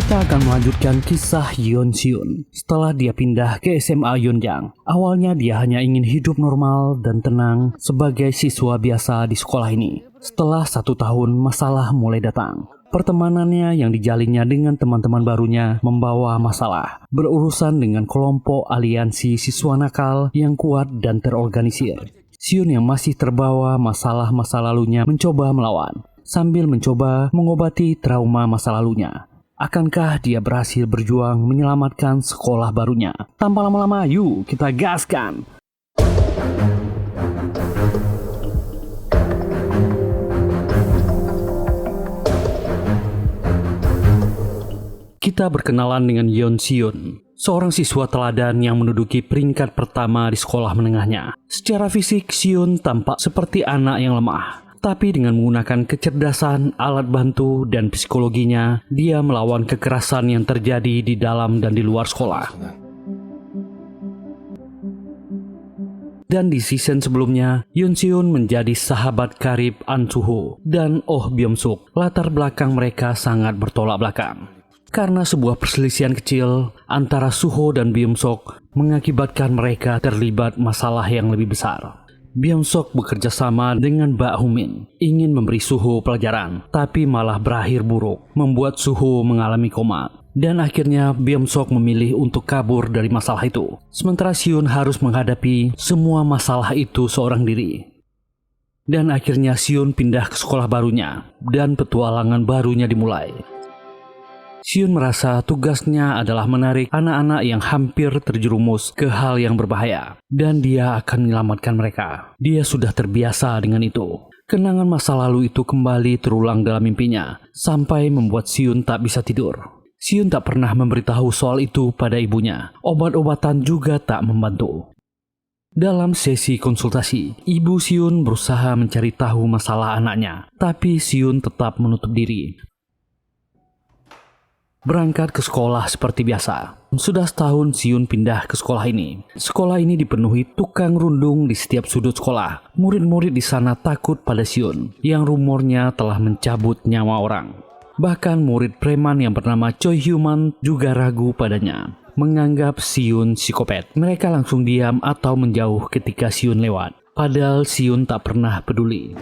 Kita akan melanjutkan kisah Yeon Seon setelah dia pindah ke SMA Yeonjang. Awalnya dia hanya ingin hidup normal dan tenang sebagai siswa biasa di sekolah ini. Setelah 1 tahun, masalah mulai datang. Pertemanannya yang dijalinnya dengan teman-teman barunya membawa masalah. Berurusan dengan kelompok aliansi siswa nakal yang kuat dan terorganisir. Seon yang masih terbawa masalah masa lalunya mencoba melawan, sambil mencoba mengobati trauma masa lalunya. Akankah dia berhasil berjuang menyelamatkan sekolah barunya? Tanpa lama-lama, yuk kita gaskan! Kita berkenalan dengan Yeon Seon, seorang siswa teladan yang menduduki peringkat pertama di sekolah menengahnya. Secara fisik, Seon tampak seperti anak yang lemah. Tapi dengan menggunakan kecerdasan, alat bantu, dan psikologinya, dia melawan kekerasan yang terjadi di dalam dan di luar sekolah. Dan di season sebelumnya, Yeon Seon menjadi sahabat karib An Soo-ho dan Oh Byung Suk. Latar belakang mereka sangat bertolak belakang. Karena sebuah perselisihan kecil antara Soo-ho dan Byung Suk mengakibatkan mereka terlibat masalah yang lebih besar. Byung Suk bekerja sama dengan Bak Humin, ingin memberi Soo-ho pelajaran, tapi malah berakhir buruk, membuat Soo-ho mengalami koma. Dan akhirnya Byung Suk memilih untuk kabur dari masalah itu. Sementara Seon harus menghadapi semua masalah itu seorang diri. Dan akhirnya Seon pindah ke sekolah barunya, dan petualangan barunya dimulai. Seon merasa tugasnya adalah menarik anak-anak yang hampir terjerumus ke hal yang berbahaya, dan dia akan menyelamatkan mereka. Dia sudah terbiasa dengan itu. Kenangan masa lalu itu kembali terulang dalam mimpinya, sampai membuat Seon tak bisa tidur. Seon tak pernah memberitahu soal itu pada ibunya. Obat-obatan juga tak membantu. Dalam sesi konsultasi, ibu Seon berusaha mencari tahu masalah anaknya, tapi Seon tetap menutup diri. Berangkat ke sekolah seperti biasa. Sudah setahun Seon pindah ke sekolah ini. Sekolah ini dipenuhi tukang rundung di setiap sudut sekolah. Murid-murid di sana takut pada Seon, yang rumornya telah mencabut nyawa orang. Bahkan murid preman yang bernama Choi Hyuman juga ragu padanya, menganggap Seon psikopat. Mereka langsung diam atau menjauh ketika Seon lewat. Padahal Seon tak pernah peduli.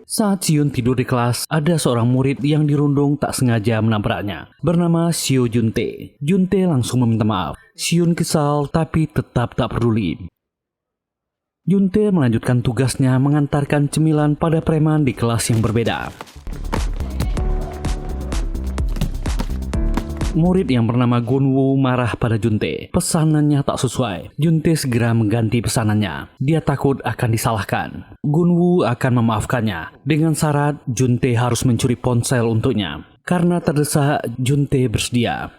Saat Seon tidur di kelas, ada seorang murid yang dirundung tak sengaja menabraknya, bernama Seo Juntae. Juntae langsung meminta maaf. Seon kesal tapi tetap tak peduli. Juntae melanjutkan tugasnya mengantarkan cemilan pada preman di kelas yang berbeda. Murid yang bernama Gunwoo marah pada Juntae. Pesanannya tak sesuai. Juntae segera mengganti pesanannya. Dia takut akan disalahkan. Gunwoo akan memaafkannya dengan syarat Juntae harus mencuri ponsel untuknya. Karena terdesak, Juntae bersedia.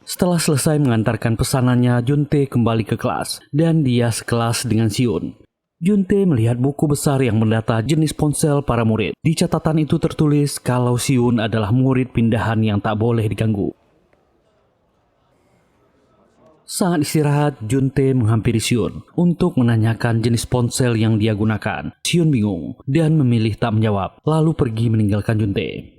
Setelah selesai mengantarkan pesanannya, Juntae kembali ke kelas dan dia sekelas dengan Seon. Juntae melihat buku besar yang mendata jenis ponsel para murid. Di catatan itu tertulis kalau Seon adalah murid pindahan yang tak boleh diganggu. Saat istirahat, Juntae menghampiri Seon untuk menanyakan jenis ponsel yang dia gunakan. Seon bingung dan memilih tak menjawab, lalu pergi meninggalkan Juntae.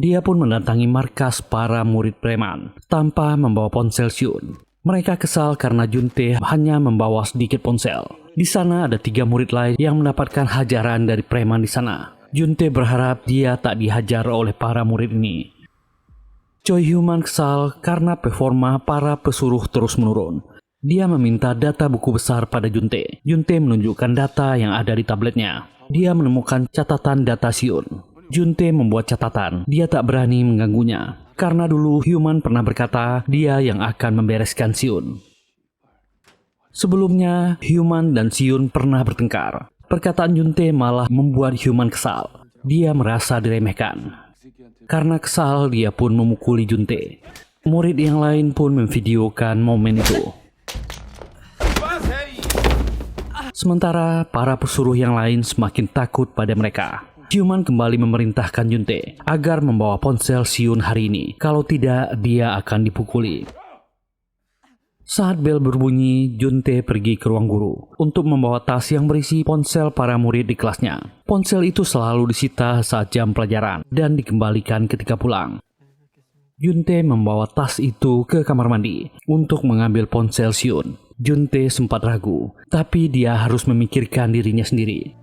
Dia pun mendatangi markas para murid preman tanpa membawa ponsel Seon. Mereka kesal karena Juntae hanya membawa sedikit ponsel. Di sana ada 3 murid lain yang mendapatkan hajaran dari preman di sana. Juntae berharap dia tak dihajar oleh para murid ini. Choi Hyuman kesal karena performa para pesuruh terus menurun. Dia meminta data buku besar pada Juntae. Juntae menunjukkan data yang ada di tabletnya. Dia menemukan catatan data Seon. Juntae membuat catatan. Dia tak berani mengganggunya. Karena dulu Hyuman pernah berkata dia yang akan membereskan Seon. Sebelumnya, Hyuman dan Seon pernah bertengkar. Perkataan Juntae malah membuat Hyuman kesal. Dia merasa diremehkan. Karena kesal, dia pun memukuli Juntae. Murid yang lain pun memvideokan momen itu. Sementara, para pesuruh yang lain semakin takut pada mereka. Hyuman kembali memerintahkan Juntae agar membawa ponsel Seon hari ini. Kalau tidak, dia akan dipukuli. Saat bel berbunyi, Juntae pergi ke ruang guru untuk membawa tas yang berisi ponsel para murid di kelasnya. Ponsel itu selalu disita saat jam pelajaran dan dikembalikan ketika pulang. Juntae membawa tas itu ke kamar mandi untuk mengambil ponsel Siun. Juntae sempat ragu, tapi dia harus memikirkan dirinya sendiri.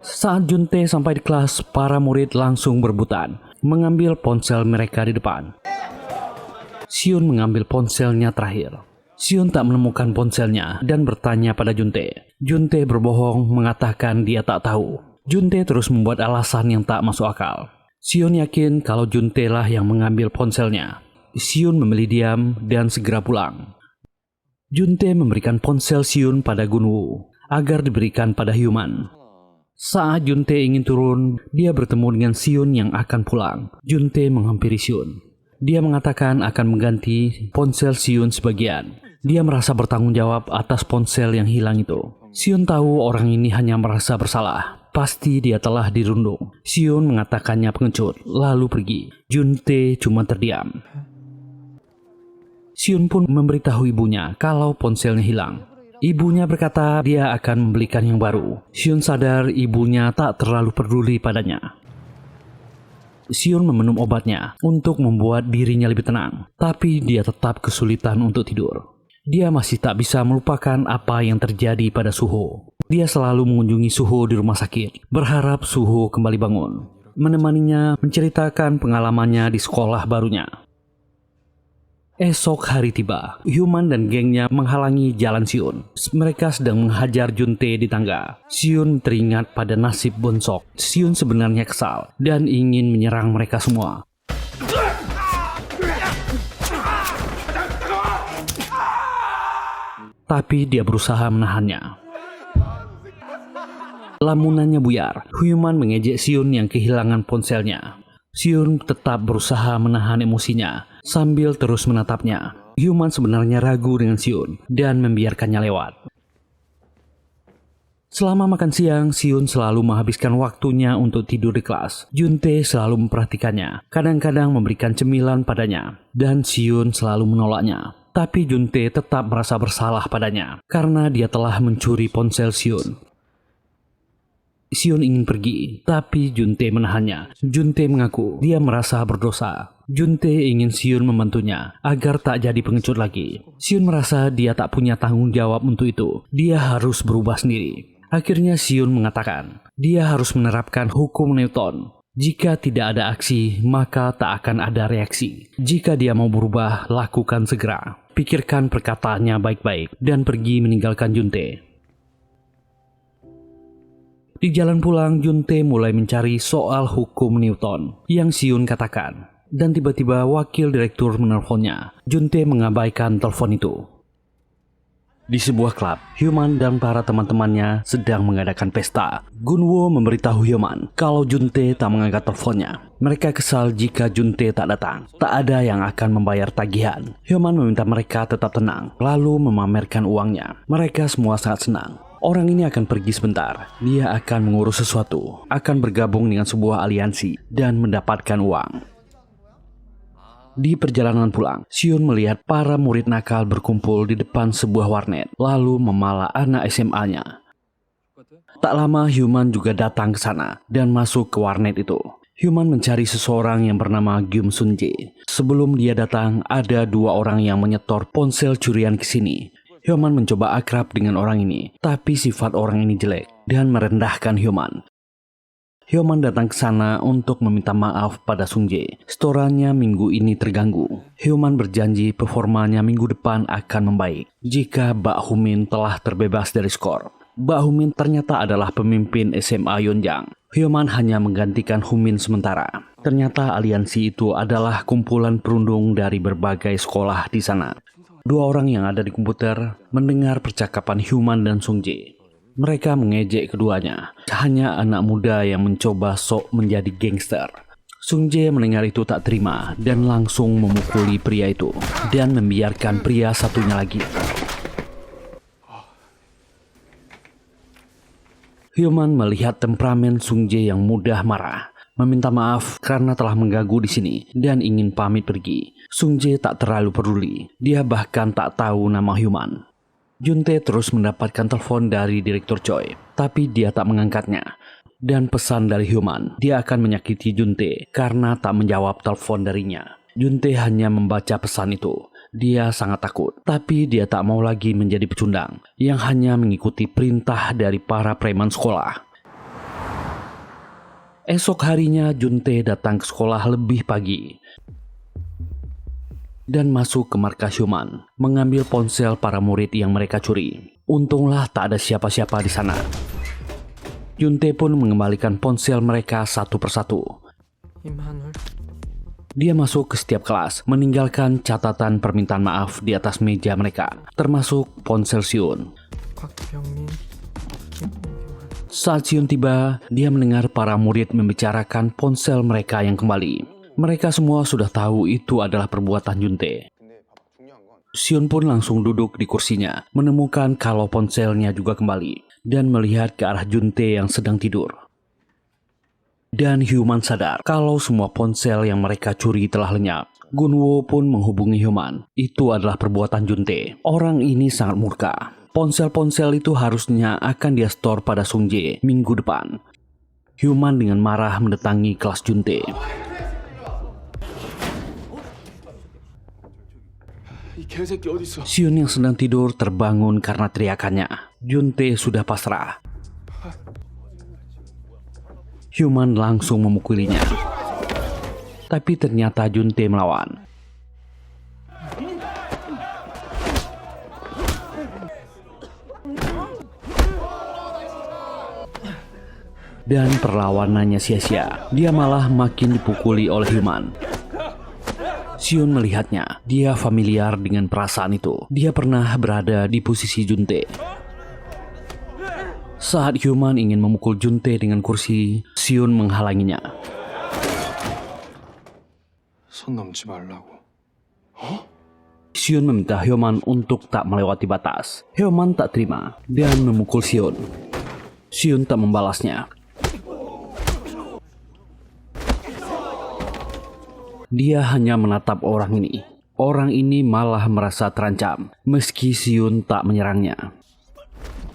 Saat Juntae sampai di kelas, para murid langsung berebutan mengambil ponsel mereka di depan. Siun mengambil ponselnya terakhir. Siun tak menemukan ponselnya dan bertanya pada Juntae. Juntae berbohong mengatakan dia tak tahu. Juntae terus membuat alasan yang tak masuk akal. Siun yakin kalau Juntae lah yang mengambil ponselnya. Siun memilih diam dan segera pulang. Juntae memberikan ponsel Siun pada Gunwoo agar diberikan pada Hyuman. Saat Juntae ingin turun, dia bertemu dengan Siun yang akan pulang. Juntae menghampiri Siun. Dia mengatakan akan mengganti ponsel Siun sebagian. Dia merasa bertanggung jawab atas ponsel yang hilang itu. Siun tahu orang ini hanya merasa bersalah. Pasti dia telah dirundung. Siun mengatakannya pengecut, lalu pergi. Juntae cuma terdiam. Siun pun memberitahu ibunya kalau ponselnya hilang. Ibunya berkata dia akan membelikan yang baru. Siun sadar ibunya tak terlalu peduli padanya. Siun meminum obatnya untuk membuat dirinya lebih tenang, tapi dia tetap kesulitan untuk tidur. Dia masih tak bisa melupakan apa yang terjadi pada Suho. Dia selalu mengunjungi Suho di rumah sakit, berharap Suho kembali bangun, menemaninya menceritakan pengalamannya di sekolah barunya. Esok hari tiba, Hyuman dan gengnya menghalangi jalan Siun. Mereka sedang menghajar Juntae di tangga. Siun teringat pada nasib Bonsok. Siun sebenarnya kesal dan ingin menyerang mereka semua. Tapi dia berusaha menahannya. Lamunannya buyar. Hyuman mengejek Siun yang kehilangan ponselnya. Siun tetap berusaha menahan emosinya sambil terus menatapnya. Hyuman sebenarnya ragu dengan Siun dan membiarkannya lewat. Selama makan siang, Siun selalu menghabiskan waktunya untuk tidur di kelas. Juntae selalu memperhatikannya, kadang-kadang memberikan cemilan padanya, dan Siun selalu menolaknya. Tapi Juntae tetap merasa bersalah padanya karena dia telah mencuri ponsel Siun. Siun ingin pergi, tapi Juntae menahannya. Juntae mengaku dia merasa berdosa. Juntae ingin Siun membantunya agar tak jadi pengecut lagi. Siun merasa dia tak punya tanggung jawab untuk itu. Dia harus berubah sendiri. Akhirnya Siun mengatakan dia harus menerapkan hukum Newton. Jika tidak ada aksi, maka tak akan ada reaksi. Jika dia mau berubah, lakukan segera. Pikirkan perkataannya baik-baik dan pergi meninggalkan Juntae. Di jalan pulang, Juntae mulai mencari soal hukum Newton yang Siun katakan. Dan tiba-tiba wakil direktur menelponnya. Juntae mengabaikan telepon itu. Di sebuah klub, Hyuman dan para teman-temannya sedang mengadakan pesta. Gunwoo memberitahu Hyuman kalau Juntae tak mengangkat teleponnya. Mereka kesal jika Juntae tak datang. Tak ada yang akan membayar tagihan. Hyuman meminta mereka tetap tenang, lalu memamerkan uangnya. Mereka semua sangat senang. Orang ini akan pergi sebentar. Dia akan mengurus sesuatu, akan bergabung dengan sebuah aliansi, dan mendapatkan uang. Di perjalanan pulang, Siun melihat para murid nakal berkumpul di depan sebuah warnet, lalu memala anak SMA-nya. Tak lama Hyuman juga datang ke sana dan masuk ke warnet itu. Hyuman mencari seseorang yang bernama Gyum Sunjae. Sebelum dia datang, ada dua orang yang menyetor ponsel curian ke sini. Hyuman mencoba akrab dengan orang ini, tapi sifat orang ini jelek dan merendahkan Hyuman. Hyuman datang ke sana untuk meminta maaf pada Sunjae. Setorannya minggu ini terganggu. Hyuman berjanji performanya minggu depan akan membaik jika Bak Humin telah terbebas dari skor. Bak Humin ternyata adalah pemimpin SMA Yonjang. Hyuman hanya menggantikan Humin sementara. Ternyata aliansi itu adalah kumpulan perundung dari berbagai sekolah di sana. Dua orang yang ada di komputer mendengar percakapan Hyuman dan Sunjae. Mereka mengejek keduanya. Hanya anak muda yang mencoba sok menjadi gangster. Sunjae mendengar itu tak terima dan langsung memukuli pria itu dan membiarkan pria satunya lagi. Hyuman melihat temperamen Sunjae yang mudah marah. meminta maaf karena telah mengganggu di sini dan ingin pamit pergi. Sung Jae tak terlalu peduli. Dia bahkan tak tahu nama Hyuman. Juntae terus mendapatkan telepon dari Direktur Choi, tapi dia tak mengangkatnya. Dan pesan dari Hyuman, dia akan menyakiti Juntae karena tak menjawab telepon darinya. Juntae hanya membaca pesan itu. Dia sangat takut, tapi dia tak mau lagi menjadi pecundang yang hanya mengikuti perintah dari para preman sekolah. Esok harinya Juntae datang ke sekolah lebih pagi dan masuk ke markas Hyuman, mengambil ponsel para murid yang mereka curi. Untunglah tak ada siapa-siapa di sana. Juntae pun mengembalikan ponsel mereka satu persatu. Dia masuk ke setiap kelas, meninggalkan catatan permintaan maaf di atas meja mereka, termasuk ponsel Siun. Saat Siun tiba, dia mendengar para murid membicarakan ponsel mereka yang kembali. Mereka semua sudah tahu itu adalah perbuatan Juntae. Siun pun langsung duduk di kursinya, menemukan kalau ponselnya juga kembali, dan melihat ke arah Juntae yang sedang tidur. Dan Hyuman sadar kalau semua ponsel yang mereka curi telah lenyap. Gunwo pun menghubungi Hyuman. Itu adalah perbuatan Juntae. Orang ini sangat murka. Ponsel-ponsel itu harusnya akan dia store pada Sung Jae minggu depan. Hyuman dengan marah mendatangi kelas Juntae. Siun yang sedang tidur terbangun karena teriakannya. Juntae sudah pasrah. Hyuman langsung memukulinya. Tapi ternyata Juntae melawan. Dan perlawanannya sia-sia. Dia malah makin dipukuli oleh Hyuman. Siun melihatnya. Dia familiar dengan perasaan itu. Dia pernah berada di posisi Juntae. Saat Hyuman ingin memukul Juntae dengan kursi, Siun menghalanginya. Siun meminta Hyuman untuk tak melewati batas. Hyuman tak terima dan memukul Siun. Siun tak membalasnya. Dia hanya menatap orang ini. Orang ini malah merasa terancam, meski Siun tak menyerangnya.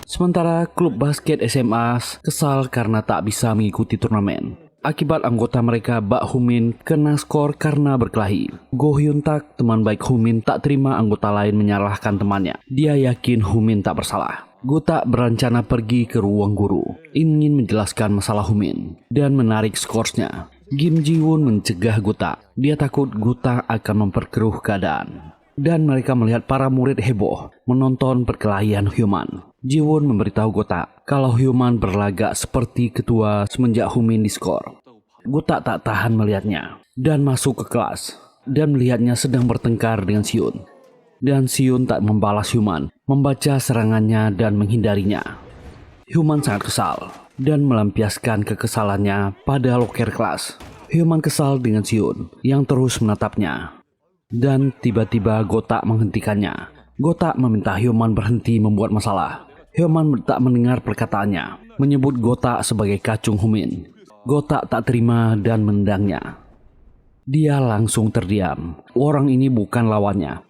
Sementara klub basket SMA kesal karena tak bisa mengikuti turnamen. Akibat anggota mereka Bak Humin kena skor karena berkelahi. Go Hyun Tak, teman baik Humin, tak terima anggota lain menyalahkan temannya. Dia yakin Humin tak bersalah. Go Tak berencana pergi ke ruang guru, ingin menjelaskan masalah Humin dan menarik skorsnya. Kim Ji Woon mencegah Go Tak. Dia takut Go Tak akan memperkeruh keadaan. Dan mereka melihat para murid heboh menonton perkelahian Hyuman. Ji Woon memberitahu Go Tak kalau Hyuman berlagak seperti ketua semenjak Humin diskor. Go Tak tak tahan melihatnya dan masuk ke kelas dan melihatnya sedang bertengkar dengan Siun. Dan Siun tak membalas Hyuman, membaca serangannya dan menghindarinya. Hyuman sangat kesal dan melampiaskan kekesalannya pada loker kelas. Hyuman kesal dengan Siun yang terus menatapnya. Dan tiba-tiba Go Tak menghentikannya. Go Tak meminta Hyuman berhenti membuat masalah. Hyuman tak mendengar perkataannya, menyebut Go Tak sebagai kacung Humin. Go Tak tak terima dan menendangnya. Dia langsung terdiam. Orang ini bukan lawannya.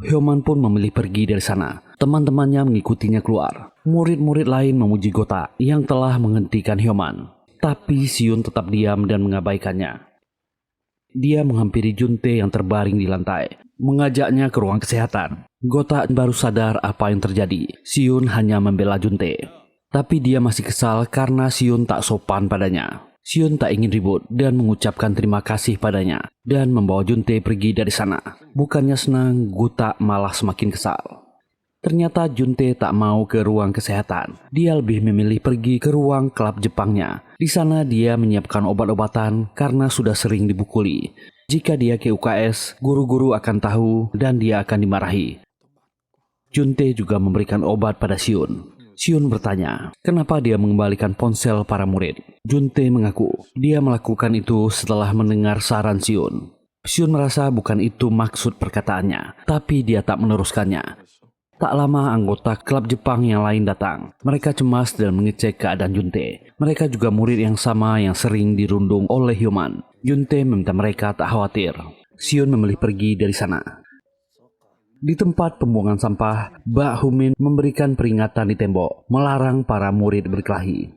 Hyuman pun memilih pergi dari sana. Teman-temannya mengikutinya keluar. Murid-murid lain memuji Go Tak yang telah menghentikan Hyuman. Tapi Siun tetap diam dan mengabaikannya. Dia menghampiri Juntae yang terbaring di lantai, mengajaknya ke ruang kesehatan. Go Tak baru sadar apa yang terjadi. Siun hanya membela Juntae. Tapi dia masih kesal karena Siun tak sopan padanya. Siun tak ingin ribut dan mengucapkan terima kasih padanya dan membawa Juntae pergi dari sana. Bukannya senang, Go Tak malah semakin kesal. Ternyata Juntae tak mau ke ruang kesehatan. Dia lebih memilih pergi ke ruang klub Jepangnya. Di sana dia menyiapkan obat-obatan karena sudah sering dipukuli. Jika dia ke UKS, guru-guru akan tahu dan dia akan dimarahi. Juntae juga memberikan obat pada Siun. Siun bertanya, kenapa dia mengembalikan ponsel para murid. Juntae mengaku, dia melakukan itu setelah mendengar saran Siun. Siun merasa bukan itu maksud perkataannya, tapi dia tak meneruskannya. Tak lama anggota klub Jepang yang lain datang. Mereka cemas dan mengecek keadaan Junte. Mereka juga murid yang sama yang sering dirundung oleh Hyoman. Junte meminta mereka tak khawatir. Shion memilih pergi dari sana. Di tempat pembuangan sampah, Mbak Humin memberikan peringatan di tembok, melarang para murid berkelahi.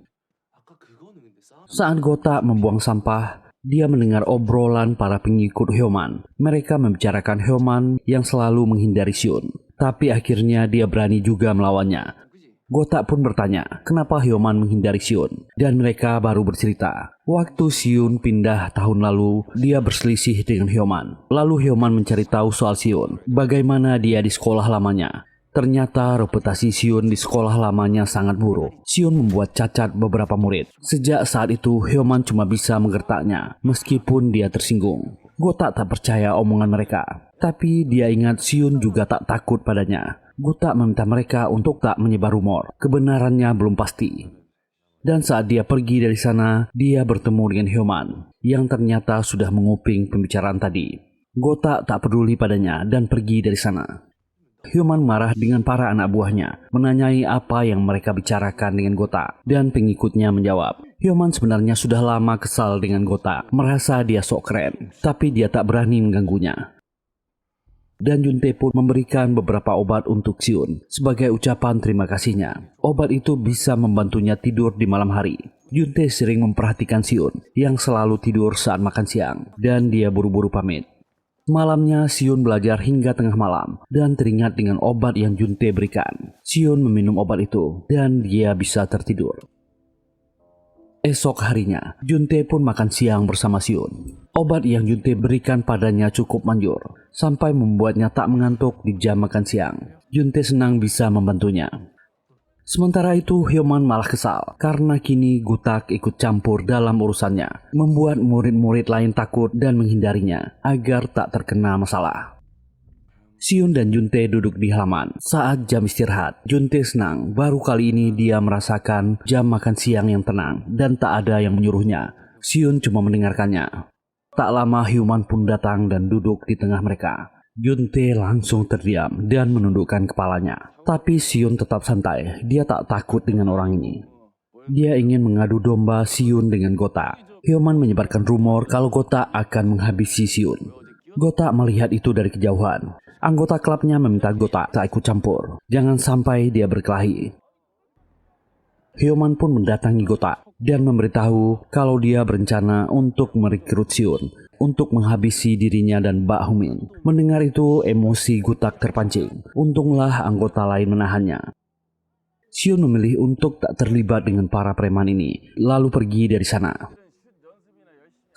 Saat Gota membuang sampah, dia mendengar obrolan para pengikut Hyoman. Mereka membicarakan Hyoman yang selalu menghindari Shion. Tapi akhirnya dia berani juga melawannya. Gota pun bertanya, kenapa Hyoman menghindari Shion? Dan mereka baru bercerita. Waktu Shion pindah tahun lalu, dia berselisih dengan Hyoman. Lalu Hyoman mencari tahu soal Shion, bagaimana dia di sekolah lamanya. Ternyata reputasi Shion di sekolah lamanya sangat buruk. Shion membuat cacat beberapa murid. Sejak saat itu, Hyoman cuma bisa menggertaknya, meskipun dia tersinggung. Gota tak percaya omongan mereka. Tapi dia ingat Shion juga tak takut padanya. Gota meminta mereka untuk tak menyebar rumor. Kebenarannya belum pasti. Dan saat dia pergi dari sana, dia bertemu dengan Hyoman yang ternyata sudah menguping pembicaraan tadi. Gota tak peduli padanya dan pergi dari sana. Hyoman marah dengan para anak buahnya, menanyai apa yang mereka bicarakan dengan Gota, dan pengikutnya menjawab. Hyoman sebenarnya sudah lama kesal dengan Gota, merasa dia sok keren, tapi dia tak berani mengganggunya. Dan Junte pun memberikan beberapa obat untuk Shion sebagai ucapan terima kasihnya. Obat itu bisa membantunya tidur di malam hari. Junte sering memperhatikan Shion yang selalu tidur saat makan siang, dan dia buru-buru pamit. Malamnya Shion belajar hingga tengah malam dan teringat dengan obat yang Junte berikan. Shion meminum obat itu dan dia bisa tertidur. Esok harinya, Junte pun makan siang bersama Shion. Obat yang Junte berikan padanya cukup manjur, sampai membuatnya tak mengantuk di jam makan siang. Junte senang bisa membantunya. Sementara itu, Hyoman malah kesal karena kini Gutak ikut campur dalam urusannya, membuat murid-murid lain takut dan menghindarinya agar tak terkena masalah. Shion dan Junte duduk di halaman. Saat jam istirahat, Junte senang. Baru kali ini dia merasakan jam makan siang yang tenang dan tak ada yang menyuruhnya. Shion cuma mendengarkannya. Tak lama Hyoman pun datang dan duduk di tengah mereka. Junte langsung terdiam dan menundukkan kepalanya. Tapi Shion tetap santai. Dia tak takut dengan orang ini. Dia ingin mengadu domba Shion dengan Gota. Hyoman menyebarkan rumor kalau Gota akan menghabisi Shion. Gota melihat itu dari kejauhan. Anggota klubnya meminta Gota tak ikut campur. Jangan sampai dia berkelahi. Hyoman pun mendatangi Gota dan memberitahu kalau dia berencana untuk merekrut Shion untuk menghabisi dirinya dan Mbak Humin. Mendengar itu, emosi Gutak terpancing. Untunglah anggota lain menahannya. Shion memilih untuk tak terlibat dengan para preman ini, lalu pergi dari sana.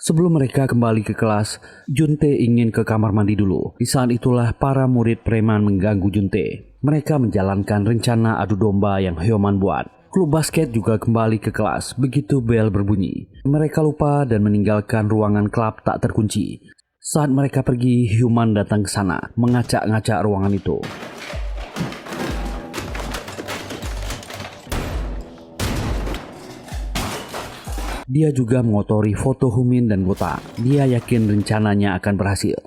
Sebelum mereka kembali ke kelas, Junte ingin ke kamar mandi dulu. Di saat itulah para murid preman mengganggu Junte. Mereka menjalankan rencana adu domba yang Hyoman buat. Klub basket juga kembali ke kelas begitu bel berbunyi. Mereka lupa dan meninggalkan ruangan klub tak terkunci. Saat mereka pergi, Hyoman datang ke sana, mengacak-ngacak ruangan itu. Dia juga mengotori foto Humin dan Gota. Dia yakin rencananya akan berhasil.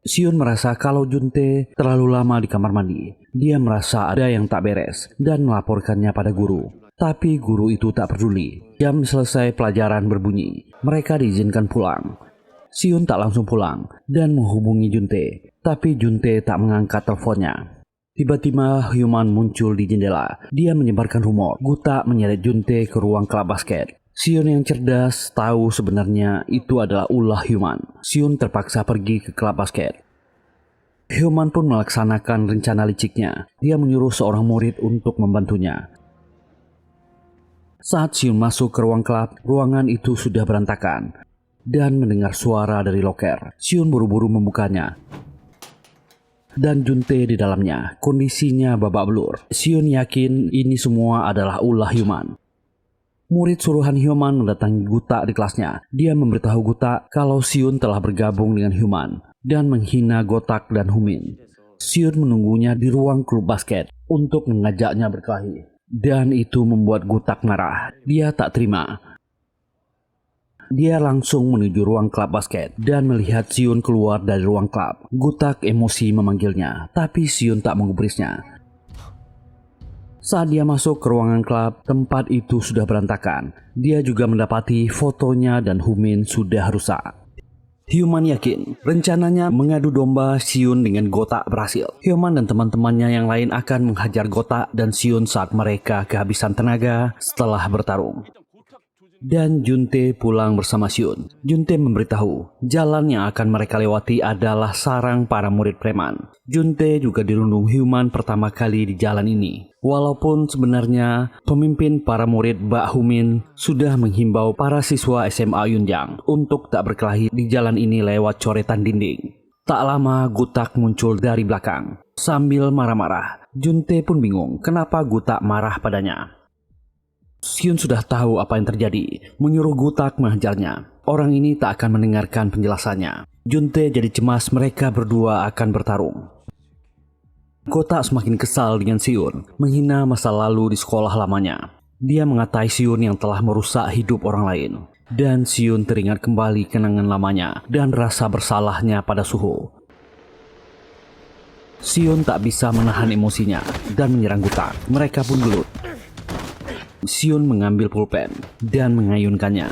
Shion merasa kalau Junte terlalu lama di kamar mandi. Dia merasa ada yang tak beres dan melaporkannya pada guru. Tapi guru itu tak peduli. Jam selesai pelajaran berbunyi. Mereka diizinkan pulang. Shion tak langsung pulang dan menghubungi Junte. Tapi Junte tak mengangkat teleponnya. Tiba-tiba Hyoman muncul di jendela. Dia menyebarkan rumor Gota menyeret Junte ke ruang klub basket. Shion yang cerdas tahu sebenarnya itu adalah ulah Hyoman. Shion terpaksa pergi ke klub basket. Hyoman pun melaksanakan rencana liciknya. Dia menyuruh seorang murid untuk membantunya. Saat Shion masuk ke ruang klub, ruangan itu sudah berantakan. Dan mendengar suara dari loker. Shion buru-buru membukanya. Dan Junte di dalamnya. Kondisinya babak belur. Shion yakin ini semua adalah ulah Hyoman. Murid suruhan Hyoman mendatangi Guta di kelasnya. Dia memberitahu Guta kalau Shion telah bergabung dengan Hyoman dan menghina Gotak dan Humin. Shion menunggunya di ruang klub basket untuk mengajaknya berkelahi. Dan itu membuat Gutak marah. Dia tak terima. Dia langsung menuju ruang klub basket dan melihat Shion keluar dari ruang klub. Gutak emosi memanggilnya, tapi Shion tak menggubrisnya. Saat dia masuk ke ruangan klub, tempat itu sudah berantakan. Dia juga mendapati fotonya dan Humin sudah rusak. Hyuman yakin rencananya mengadu domba Siun dengan Gotak berhasil. Hyuman dan teman-temannya yang lain akan menghajar Gotak dan Siun saat mereka kehabisan tenaga setelah bertarung. Dan Juntae pulang bersama Siun. Juntae memberitahu jalan yang akan mereka lewati adalah sarang para murid preman. Juntae juga dirundung Hyuman pertama kali di jalan ini. Walaupun sebenarnya pemimpin para murid Bak Humin sudah menghimbau para siswa SMA Yunjang untuk tak berkelahi di jalan ini lewat coretan dinding. Tak lama Gutak muncul dari belakang. Sambil marah-marah, Juntae pun bingung kenapa Gutak marah padanya. Siun sudah tahu apa yang terjadi, menyuruh Gutak menghajarnya. Orang ini tak akan mendengarkan penjelasannya. Juntae jadi cemas mereka berdua akan bertarung. Gotak semakin kesal dengan Siun, menghina masa lalu di sekolah lamanya. Dia mengatai Siun yang telah merusak hidup orang lain. Dan Siun teringat kembali kenangan lamanya dan rasa bersalahnya pada Suho. Siun tak bisa menahan emosinya dan menyerang Gotak. Mereka pun gelut. Siun mengambil pulpen dan mengayunkannya.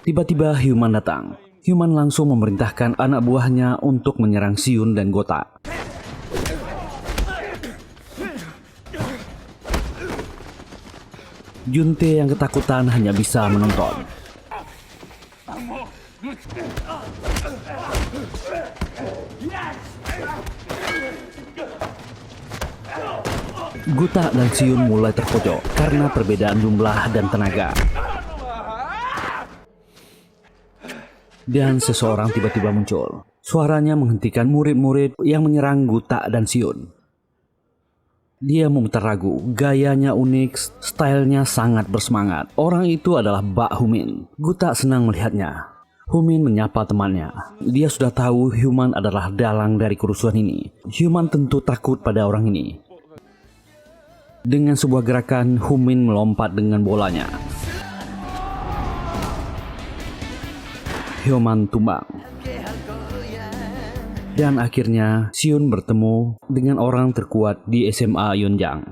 Tiba-tiba Hyuman datang. Hyuman langsung memerintahkan anak buahnya untuk menyerang Siun dan Gotak. Juntae yang ketakutan hanya bisa menonton. Gotak dan Siun mulai terpojok karena perbedaan jumlah dan tenaga. Dan seseorang tiba-tiba muncul. Suaranya menghentikan murid-murid yang menyerang Gotak dan Siun. Dia memutar ragu, gayanya unik, stylenya sangat bersemangat. Orang itu adalah Bak Humin. Gotak senang melihatnya. Humin menyapa temannya. Dia sudah tahu Hyuman adalah dalang dari kerusuhan ini. Hyuman tentu takut pada orang ini. Dengan sebuah gerakan, Humin melompat dengan bolanya. Hyuman tumbang. Dan akhirnya Siun bertemu dengan orang terkuat di SMA Yonjang.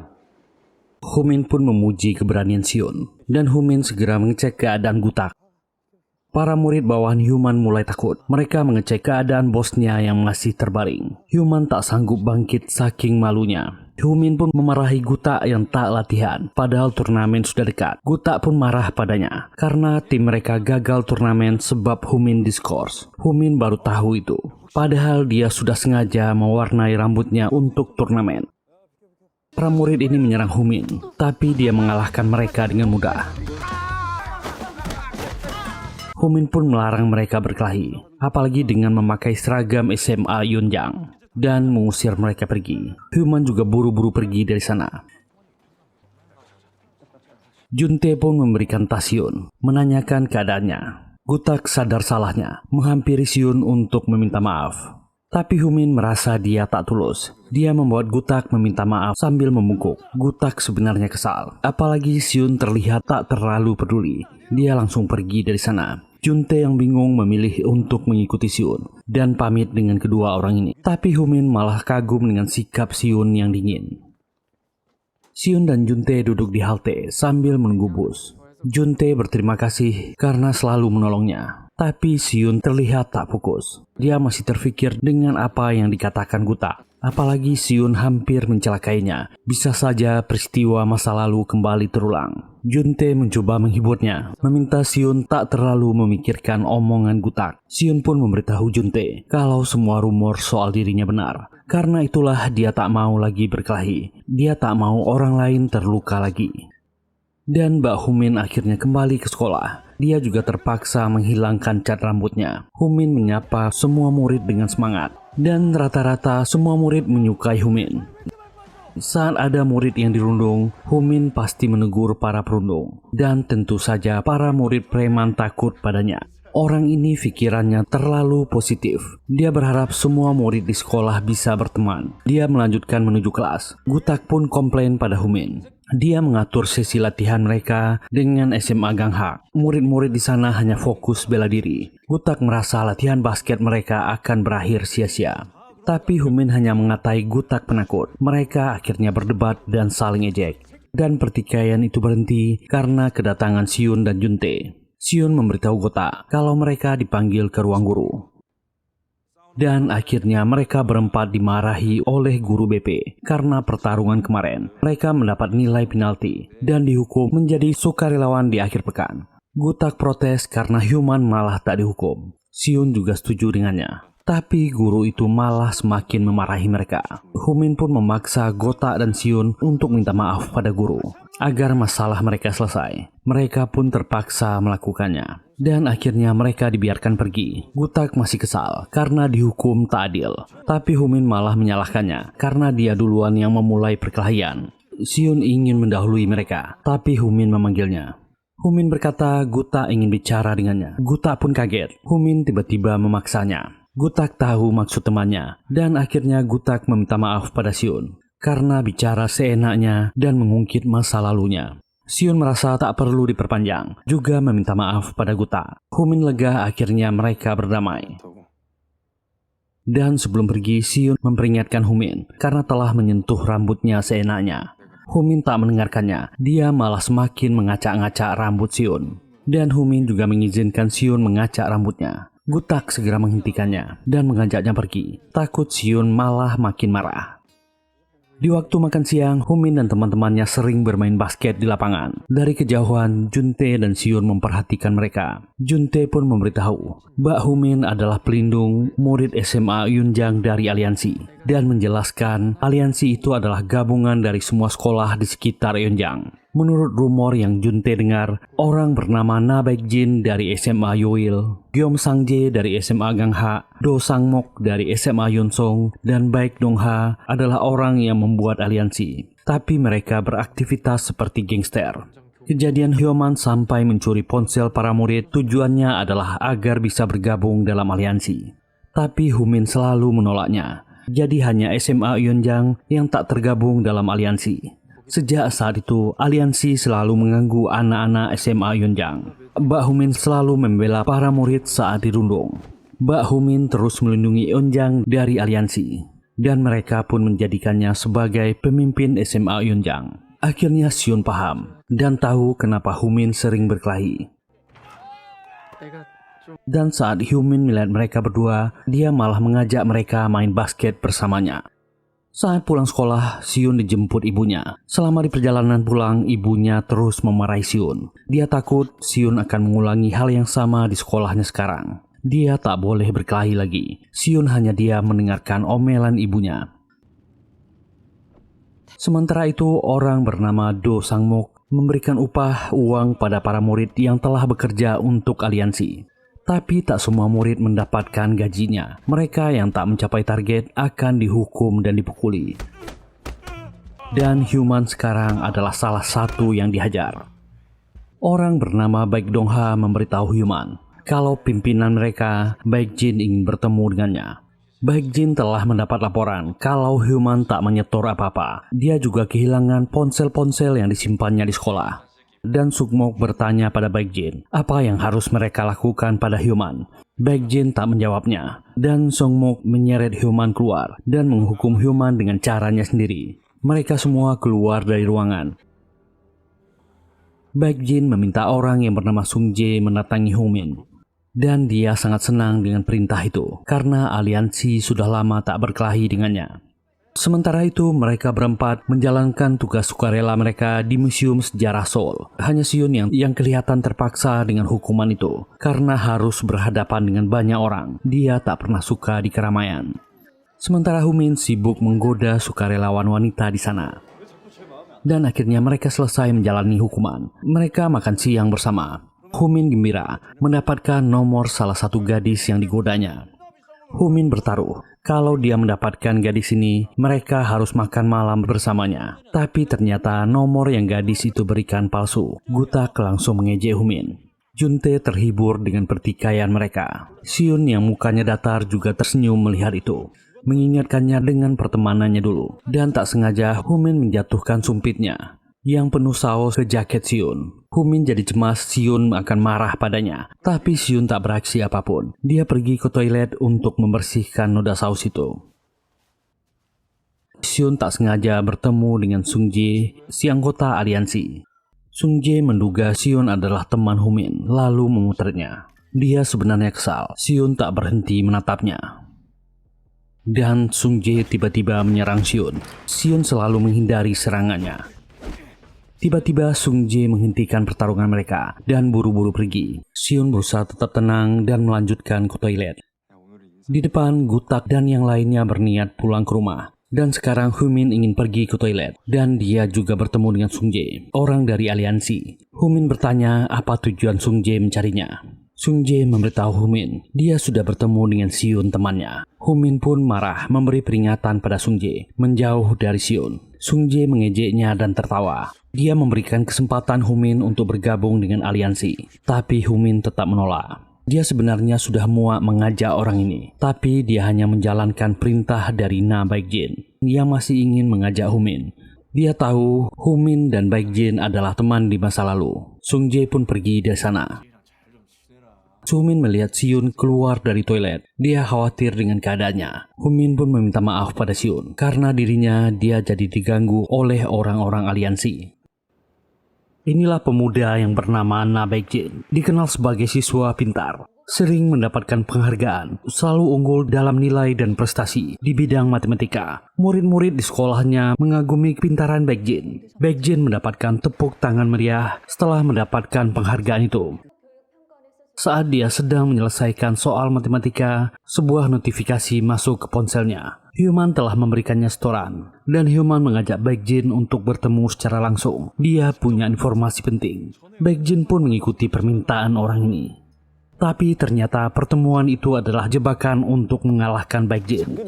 Humin pun memuji keberanian Siun dan Humin segera mengecek keadaan Gotak. Para murid bawahan Hyuman mulai takut. Mereka mengecek keadaan bosnya yang masih terbaring. Hyuman tak sanggup bangkit saking malunya. Humin pun memarahi Gotak yang tak latihan, padahal turnamen sudah dekat. Gotak pun marah padanya, karena tim mereka gagal turnamen sebab Humin diskors. Humin baru tahu itu, padahal dia sudah sengaja mewarnai rambutnya untuk turnamen. Para murid ini menyerang Humin, tapi dia mengalahkan mereka dengan mudah. Humin pun melarang mereka berkelahi, apalagi dengan memakai seragam SMA Yonjang, dan mengusir mereka pergi. Hyuman juga buru-buru pergi dari sana. Juntae pun memberikan tas Siun, menanyakan keadaannya. Gotak sadar salahnya, menghampiri Siun untuk meminta maaf. Tapi Humin merasa dia tak tulus. Dia membuat Gotak meminta maaf sambil membungkuk. Gotak sebenarnya kesal, apalagi Siun terlihat tak terlalu peduli. Dia langsung pergi dari sana. Juntae yang bingung memilih untuk mengikuti Siun dan pamit dengan kedua orang ini. Tapi Humin malah kagum dengan sikap Siun yang dingin. Siun dan Juntae duduk di halte sambil menunggu bus. Juntae berterima kasih karena selalu menolongnya. Tapi Siun terlihat tak fokus. Dia masih terfikir dengan apa yang dikatakan Gotak. Apalagi Siun hampir mencelakainya. Bisa saja peristiwa masa lalu kembali terulang. Juntae mencoba menghiburnya, meminta Siun tak terlalu memikirkan omongan Gotak. Siun pun memberitahu Juntae kalau semua rumor soal dirinya benar. Karena itulah dia tak mau lagi berkelahi. Dia tak mau orang lain terluka lagi. Dan Bak Humin akhirnya kembali ke sekolah. Dia juga terpaksa menghilangkan cat rambutnya. Humin menyapa semua murid dengan semangat. Dan rata-rata semua murid menyukai Humin. Saat ada murid yang dirundung, Humin pasti menegur para perundung. Dan tentu saja para murid preman takut padanya. Orang ini pikirannya terlalu positif. Dia berharap semua murid di sekolah bisa berteman. Dia melanjutkan menuju kelas. Gutak pun komplain pada Humin. Dia mengatur sesi latihan mereka dengan SMA Gangha. Murid-murid di sana hanya fokus bela diri. Gutak merasa latihan basket mereka akan berakhir sia-sia. Tapi Humin hanya mengatai Gutak penakut. Mereka akhirnya berdebat dan saling ejek. Dan pertikaian itu berhenti karena kedatangan Siun dan Junte. Siun memberitahu Gota kalau mereka dipanggil ke ruang guru. Dan akhirnya mereka berempat dimarahi oleh guru BP karena pertarungan kemarin. Mereka mendapat nilai penalti dan dihukum menjadi sukarelawan di akhir pekan. Gutak protes karena Human malah tak dihukum. Siun juga setuju dengannya. Tapi guru itu malah semakin memarahi mereka. Humin pun memaksa Gota dan Siun untuk minta maaf pada guru agar masalah mereka selesai. Mereka pun terpaksa melakukannya. Dan akhirnya mereka dibiarkan pergi. Gutak masih kesal karena dihukum tak adil. Tapi Humin malah menyalahkannya karena dia duluan yang memulai perkelahian. Siun ingin mendahului mereka, tapi Humin memanggilnya. Humin berkata Gutak ingin bicara dengannya. Gutak pun kaget. Humin tiba-tiba memaksanya. Gutak tahu maksud temannya, dan akhirnya Gutak meminta maaf pada Siun karena bicara seenaknya dan mengungkit masa lalunya. Siun merasa tak perlu diperpanjang, juga meminta maaf pada Gutak. Humin lega, akhirnya mereka berdamai. Dan sebelum pergi, Siun memperingatkan Humin karena telah menyentuh rambutnya seenaknya. Humin tak mendengarkannya, dia malah semakin mengacak-ngacak rambut Siun. Dan Humin juga mengizinkan Siun mengacak rambutnya. Gutak segera menghentikannya dan mengajaknya pergi. Takut Siun malah makin marah. Di waktu makan siang, Humin dan teman-temannya sering bermain basket di lapangan. Dari kejauhan, Junte dan Siun memperhatikan mereka. Junte pun memberitahu Mbak Humin adalah pelindung murid SMA Yunjang dari aliansi dan menjelaskan aliansi itu adalah gabungan dari semua sekolah di sekitar Yunjang. Menurut rumor yang Junte dengar, orang bernama Na Baekjin dari SMA Yoil, Gyom Sangjae dari SMA Gangha, Do Sangmok dari SMA Yonsong, dan Baek Dongha adalah orang yang membuat aliansi. Tapi mereka beraktivitas seperti gangster. Kejadian Hyoman sampai mencuri ponsel para murid tujuannya adalah agar bisa bergabung dalam aliansi. Tapi Humin selalu menolaknya. Jadi hanya SMA Yonjang yang tak tergabung dalam aliansi. Sejak saat itu, aliansi selalu mengganggu anak-anak SMA Yonjang. Mbak Humin selalu membela para murid saat dirundung. Mbak Humin terus melindungi Yonjang dari aliansi. Dan mereka pun menjadikannya sebagai pemimpin SMA Yonjang. Akhirnya Siun paham dan tahu kenapa Humin sering berkelahi. Dan saat Humin melihat mereka berdua, dia malah mengajak mereka main basket bersamanya. Saat pulang sekolah, Siun dijemput ibunya. Selama di perjalanan pulang, ibunya terus memarahi Siun. Dia takut Siun akan mengulangi hal yang sama di sekolahnya sekarang. Dia tak boleh berkelahi lagi. Siun hanya diam mendengarkan omelan ibunya. Sementara itu, orang bernama Do Sangmok memberikan upah uang pada para murid yang telah bekerja untuk aliansi. Tapi tak semua murid mendapatkan gajinya. Mereka yang tak mencapai target akan dihukum dan dipukuli. Dan Human sekarang adalah salah satu yang dihajar. Orang bernama Baek Dongha memberitahu Human kalau pimpinan mereka, Baek Jin, ingin bertemu dengannya. Baek Jin telah mendapat laporan kalau Human tak menyetor apa-apa. Dia juga kehilangan ponsel-ponsel yang disimpannya di sekolah. Dan Sukmok bertanya pada Baek Jin apa yang harus mereka lakukan pada Human. Baek Jin tak menjawabnya, dan Songmok menyeret Human keluar dan menghukum Human dengan caranya sendiri. Mereka semua keluar dari ruangan. Baek Jin meminta orang yang bernama Sung Jae mendatangi Humin. Dan dia sangat senang dengan perintah itu karena aliansi sudah lama tak berkelahi dengannya. Sementara itu, mereka berempat menjalankan tugas sukarela mereka di Museum Sejarah Seoul. Hanya Siun yang kelihatan terpaksa dengan hukuman itu, karena harus berhadapan dengan banyak orang. Dia tak pernah suka di keramaian. Sementara Humin sibuk menggoda sukarelawan wanita di sana. Dan akhirnya mereka selesai menjalani hukuman. Mereka makan siang bersama. Humin gembira mendapatkan nomor salah satu gadis yang digodanya. Humin bertaruh, kalau dia mendapatkan gadis ini, mereka harus makan malam bersamanya. Tapi ternyata nomor yang gadis itu berikan palsu. Gutak langsung mengejek Humin. Juntae terhibur dengan pertikaian mereka. Sion yang mukanya datar juga tersenyum melihat itu, mengingatkannya dengan pertemanannya dulu. Dan tak sengaja Humin menjatuhkan sumpitnya yang penuh saus ke jaket Sion. Humin jadi cemas Sion akan marah padanya, tapi Sion tak bereaksi apapun. Dia pergi ke toilet untuk membersihkan noda saus itu. Sion tak sengaja bertemu dengan Sung Jae, si anggota aliansi. Sung Jae menduga Sion adalah teman Humin, lalu memutarnya. Dia sebenarnya kesal. Sion tak berhenti menatapnya. Dan Sung Jae tiba-tiba menyerang Sion. Sion selalu menghindari serangannya. Tiba-tiba Sung Jae menghentikan pertarungan mereka dan buru-buru pergi. Sion berusaha tetap tenang dan melanjutkan ke toilet. Di depan, Gutak dan yang lainnya berniat pulang ke rumah. Dan sekarang Humin ingin pergi ke toilet. Dan dia juga bertemu dengan Sung Jae, orang dari aliansi. Humin bertanya apa tujuan Sung Jae mencarinya. Sung Jae memberitahu Humin dia sudah bertemu dengan Sion temannya. Humin pun marah memberi peringatan pada Sung Jae menjauh dari Sion. Sung Jae mengejeknya dan tertawa. Dia memberikan kesempatan Humin untuk bergabung dengan aliansi. Tapi Humin tetap menolak. Dia sebenarnya sudah muak mengajak orang ini, tapi dia hanya menjalankan perintah dari Na Baekjin yang masih ingin mengajak Humin. Dia tahu Humin dan Baekjin adalah teman di masa lalu. Sung Jae pun pergi dari sana. Humin melihat Sion keluar dari toilet. Dia khawatir dengan keadaannya. Humin pun meminta maaf pada Sion karena dirinya dia jadi diganggu oleh orang-orang aliansi. Inilah pemuda yang bernama Na Baekjin, dikenal sebagai siswa pintar, sering mendapatkan penghargaan, selalu unggul dalam nilai dan prestasi di bidang matematika. Murid-murid di sekolahnya mengagumi kepintaran Baekjin. Baekjin mendapatkan tepuk tangan meriah setelah mendapatkan penghargaan itu. Saat dia sedang menyelesaikan soal matematika, sebuah notifikasi masuk ke ponselnya. Human telah memberikannya setoran, dan Human mengajak Baekjin untuk bertemu secara langsung. Dia punya informasi penting. Baekjin pun mengikuti permintaan orang ini. Tapi ternyata pertemuan itu adalah jebakan untuk mengalahkan Baekjin.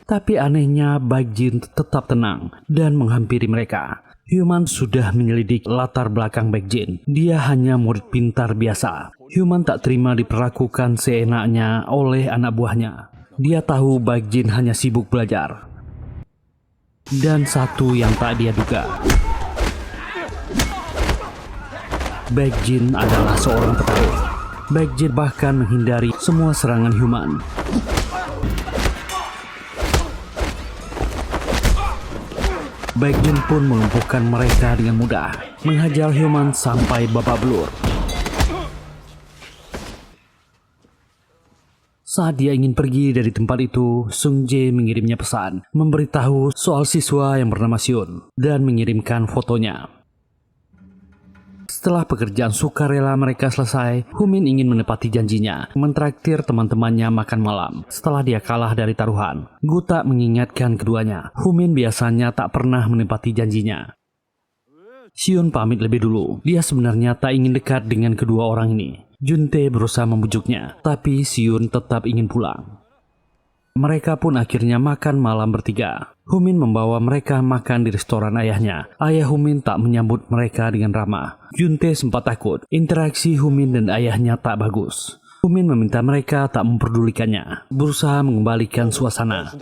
Tapi anehnya Baekjin tetap tenang dan menghampiri mereka. Human sudah menyelidik latar belakang Baekjin. Dia hanya murid pintar biasa. Human tak terima diperlakukan seenaknya oleh anak buahnya. Dia tahu Baekjin hanya sibuk belajar. Dan satu yang tak dia duga, Baekjin adalah seorang petarung. Baekjin bahkan menghindari semua serangan Human. Baekjin pun melumpuhkan mereka dengan mudah, menghajar Human sampai babak belur. Saat dia ingin pergi dari tempat itu, Sung Jae mengirimnya pesan, memberitahu soal siswa yang bernama Sion, dan mengirimkan fotonya. Setelah pekerjaan sukarela mereka selesai, Humin ingin menepati janjinya, mentraktir teman-temannya makan malam setelah dia kalah dari taruhan. Gutak mengingatkan keduanya, Humin biasanya tak pernah menepati janjinya. Sion pamit lebih dulu, dia sebenarnya tak ingin dekat dengan kedua orang ini. Juntae berusaha membujuknya, tapi Sion tetap ingin pulang. Mereka pun akhirnya makan malam bertiga. Humin membawa mereka makan di restoran ayahnya. Ayah Humin tak menyambut mereka dengan ramah. Juntae sempat takut, interaksi Humin dan ayahnya tak bagus. Humin meminta mereka tak memperdulikannya, berusaha mengembalikan suasana.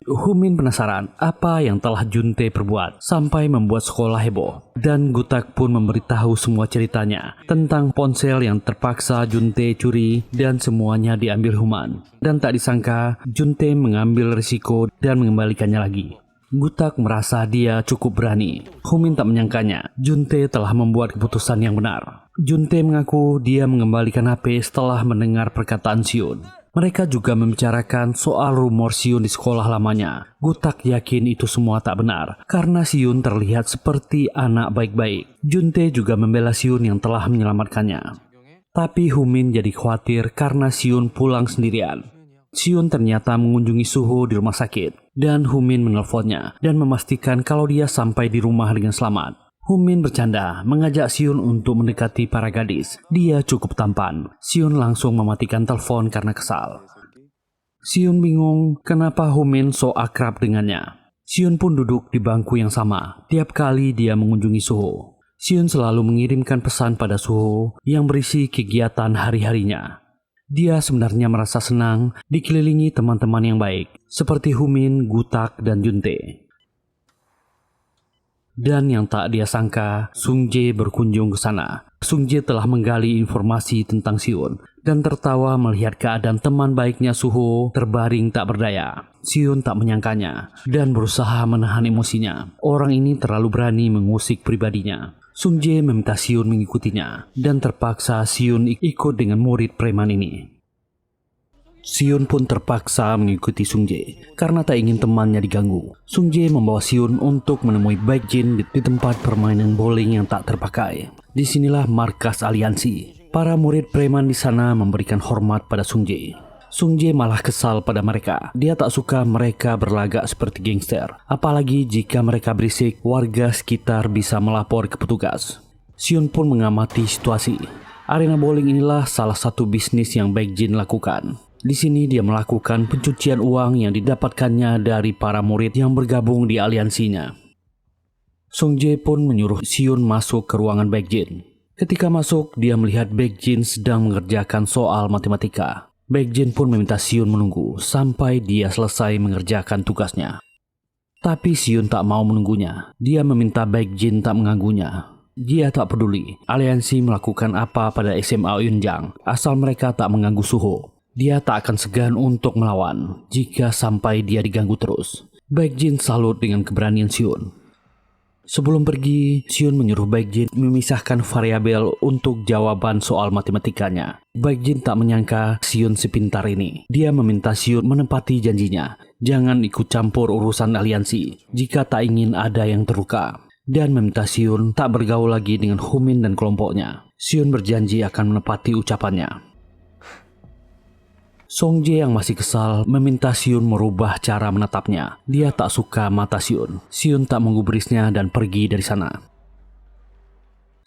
Humin penasaran apa yang telah Juntae perbuat sampai membuat sekolah heboh. Dan Gutak pun memberitahu semua ceritanya tentang ponsel yang terpaksa Juntae curi dan semuanya diambil Human. Dan tak disangka Juntae mengambil risiko dan mengembalikannya lagi. Gutak merasa dia cukup berani. Humin tak menyangkanya Juntae telah membuat keputusan yang benar. Juntae mengaku dia mengembalikan HP setelah mendengar perkataan Sion. Mereka juga membicarakan soal rumor Sion di sekolah lamanya. Gutak yakin itu semua tak benar karena Sion terlihat seperti anak baik-baik. Juntae juga membela Sion yang telah menyelamatkannya. Tapi Humin jadi khawatir karena Sion pulang sendirian. Sion ternyata mengunjungi Suho di rumah sakit, dan Humin menelponnya dan memastikan kalau dia sampai di rumah dengan selamat. Humin bercanda mengajak Sion untuk mendekati para gadis. Dia cukup tampan. Sion langsung mematikan telepon karena kesal. Sion bingung kenapa Humin so akrab dengannya. Sion pun duduk di bangku yang sama tiap kali dia mengunjungi Suho. Siun selalu mengirimkan pesan pada Suho yang berisi kegiatan hari-harinya. Dia sebenarnya merasa senang dikelilingi teman-teman yang baik, seperti Humin, Gutak, dan Junte. Dan yang tak dia sangka, Sung Jae berkunjung ke sana. Sung Jae telah menggali informasi tentang Siun dan tertawa melihat keadaan teman baiknya Suho terbaring tak berdaya. Siun tak menyangkanya dan berusaha menahan emosinya. Orang ini terlalu berani mengusik pribadinya. Sung Jae meminta Siun mengikutinya dan terpaksa Siun ikut dengan murid preman ini. Siun pun terpaksa mengikuti Sung Jae karena tak ingin temannya diganggu. Sung Jae membawa Siun untuk menemui Baekjin di tempat permainan bowling yang tak terpakai. Disinilah markas aliansi. Para murid preman di sana memberikan hormat pada Sung Jae. Sung Jae malah kesal pada mereka. Dia tak suka mereka berlagak seperti gangster. Apalagi jika mereka berisik, warga sekitar bisa melapor ke petugas. Siun pun mengamati situasi. Arena bowling inilah salah satu bisnis yang Baekjin lakukan. Di sini dia melakukan pencucian uang yang didapatkannya dari para murid yang bergabung di aliansinya. Sung Jae pun menyuruh Siun masuk ke ruangan Baekjin. Ketika masuk, dia melihat Baekjin sedang mengerjakan soal matematika. Baekjin pun meminta Siun menunggu sampai dia selesai mengerjakan tugasnya. Tapi Siun tak mau menunggunya. Dia meminta Baekjin tak mengganggunya. Dia tak peduli aliansi melakukan apa pada SMA Yunjang asal mereka tak mengganggu Suho. Dia tak akan segan untuk melawan jika sampai dia diganggu terus. Baekjin salut dengan keberanian Siun. Sebelum pergi, Siun menyuruh Baekjin memisahkan variabel untuk jawaban soal matematikanya. Baekjin tak menyangka Siun sepintar ini. Dia meminta Siun menepati janjinya. Jangan ikut campur urusan aliansi jika tak ingin ada yang terluka. Dan meminta Siun tak bergaul lagi dengan Humin dan kelompoknya. Siun berjanji akan menepati ucapannya. Sung Jae yang masih kesal meminta Siun merubah cara menatapnya. Dia tak suka mata Siun. Siun tak menggubrisnya dan pergi dari sana.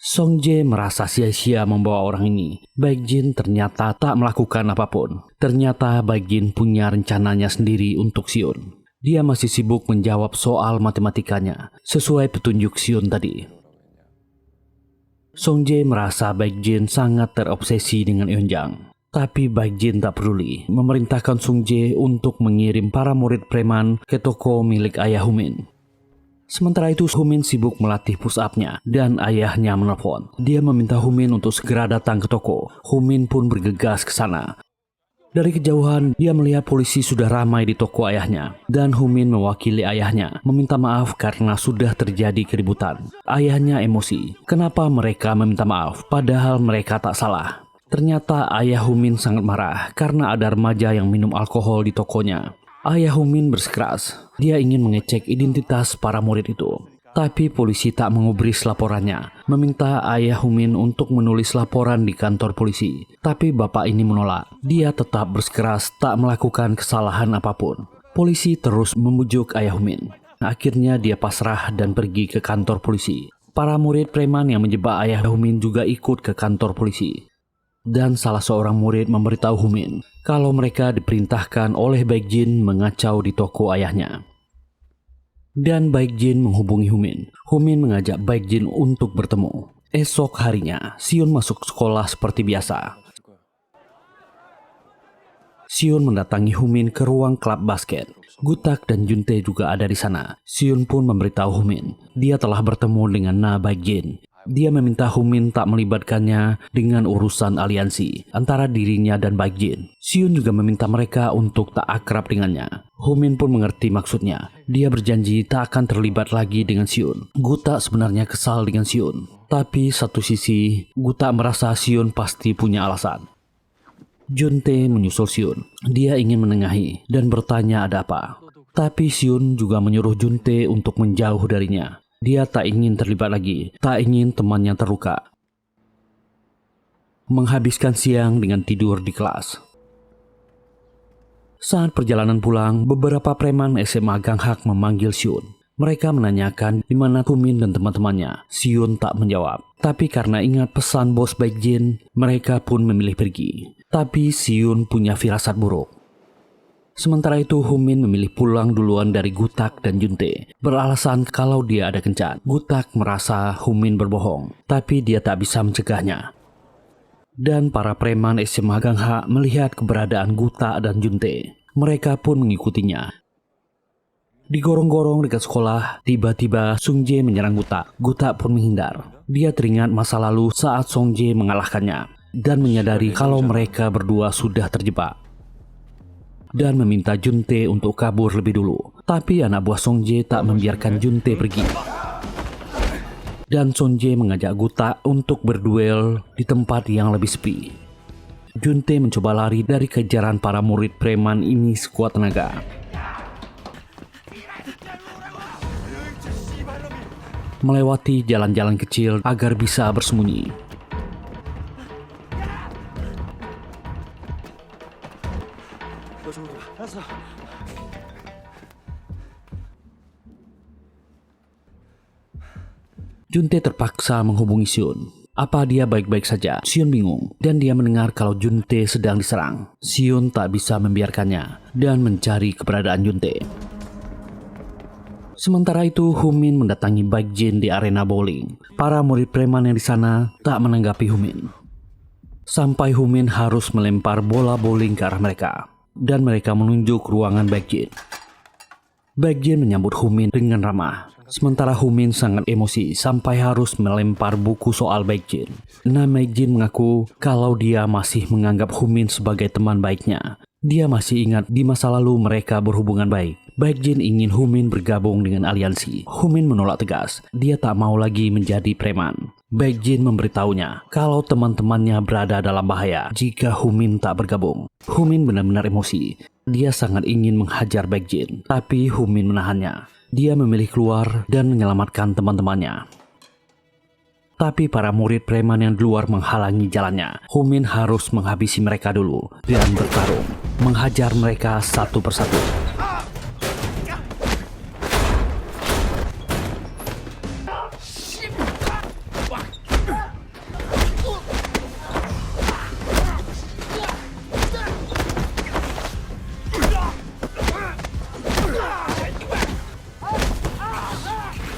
Sung Jae merasa sia-sia membawa orang ini. Baekjin ternyata tak melakukan apapun. Ternyata Baekjin punya rencananya sendiri untuk Siun. Dia masih sibuk menjawab soal matematikanya sesuai petunjuk Siun tadi. Sung Jae merasa Baekjin sangat terobsesi dengan Eunjang. Tapi Baekjin tak peduli, memerintahkan Sung Jae untuk mengirim para murid preman ke toko milik ayah Humin. Sementara itu Humin sibuk melatih push-up-nya dan ayahnya menelpon. Dia meminta Humin untuk segera datang ke toko. Humin pun bergegas ke sana. Dari kejauhan dia melihat polisi sudah ramai di toko ayahnya dan Humin mewakili ayahnya meminta maaf karena sudah terjadi keributan. Ayahnya emosi. Kenapa mereka meminta maaf padahal mereka tak salah? Ternyata ayah Humin sangat marah karena ada remaja yang minum alkohol di tokonya. Ayah Humin bersikeras. Dia ingin mengecek identitas para murid itu. Tapi polisi tak mengubris laporannya. Meminta ayah Humin untuk menulis laporan di kantor polisi. Tapi bapak ini menolak. Dia tetap bersikeras tak melakukan kesalahan apapun. Polisi terus membujuk ayah Humin. Akhirnya dia pasrah dan pergi ke kantor polisi. Para murid preman yang menjebak ayah Humin juga ikut ke kantor polisi. Dan salah seorang murid memberitahu Humin kalau mereka diperintahkan oleh Baekjin mengacau di toko ayahnya. Dan Baekjin menghubungi Humin. Humin mengajak Baekjin untuk bertemu. Esok harinya, Siun masuk sekolah seperti biasa. Siun mendatangi Humin ke ruang klub basket. Gutak dan Junte juga ada di sana. Siun pun memberitahu Humin dia telah bertemu dengan Na Baekjin. Dia meminta Humin tak melibatkannya dengan urusan aliansi antara dirinya dan Baekjin. Siun juga meminta mereka untuk tak akrab dengannya. Humin pun mengerti maksudnya. Dia berjanji tak akan terlibat lagi dengan Siun. Gutak sebenarnya kesal dengan Siun. Tapi satu sisi, Gutak merasa Siun pasti punya alasan. Junte menyusul Siun. Dia ingin menengahi dan bertanya ada apa. Tapi Siun juga menyuruh Junte untuk menjauh darinya. Dia tak ingin terlibat lagi, tak ingin temannya terluka. Menghabiskan siang dengan tidur di kelas. Saat perjalanan pulang, beberapa preman SMA Ganghak memanggil Siun. Mereka menanyakan di mana Humin dan teman-temannya. Siun tak menjawab. Tapi karena ingat pesan bos Baekjin, mereka pun memilih pergi. Tapi Siun punya firasat buruk. Sementara itu Humin memilih pulang duluan dari Gutak dan Junte, beralasan kalau dia ada kencan. Gutak merasa Humin berbohong, tapi dia tak bisa mencegahnya. Dan para preman SMA Gangha melihat keberadaan Gutak dan Junte. Mereka pun mengikutinya. Digorong-gorong dekat sekolah, tiba-tiba Sung Jae menyerang Gutak. Gutak pun menghindar. Dia teringat masa lalu saat Sung Jae mengalahkannya dan menyadari kalau mereka berdua sudah terjebak. Dan meminta Junte untuk kabur lebih dulu. Tapi anak buah Sung Jae tak membiarkan Junte pergi. Dan Sung Jae mengajak Gutak untuk berduel di tempat yang lebih sepi. Junte mencoba lari dari kejaran para murid preman ini sekuat tenaga. Melewati jalan-jalan kecil agar bisa bersembunyi. Junte terpaksa menghubungi Sion. Apa dia baik-baik saja? Sion bingung dan dia mendengar kalau Junte sedang diserang. Sion tak bisa membiarkannya dan mencari keberadaan Junte. Sementara itu Humin mendatangi Baekjin di arena bowling. Para murid preman yang di sana tak menanggapi Humin. Sampai Humin harus melempar bola bowling ke arah mereka dan mereka menunjuk ruangan Baekjin. Baekjin menyambut Humin dengan ramah. Sementara Humin sangat emosi sampai harus melempar buku soal Baekjin. Nah, Baekjin mengaku kalau dia masih menganggap Humin sebagai teman baiknya. Dia masih ingat di masa lalu mereka berhubungan baik. Baekjin ingin Humin bergabung dengan aliansi. Humin menolak tegas. Dia tak mau lagi menjadi preman. Baekjin memberitahunya kalau teman-temannya berada dalam bahaya jika Humin tak bergabung. Humin benar-benar emosi. Dia sangat ingin menghajar Baekjin, tapi Humin menahannya. Dia memilih keluar dan menyelamatkan teman-temannya. Tapi para murid preman yang di luar menghalangi jalannya. Humin harus menghabisi mereka dulu dan bertarung, menghajar mereka satu persatu.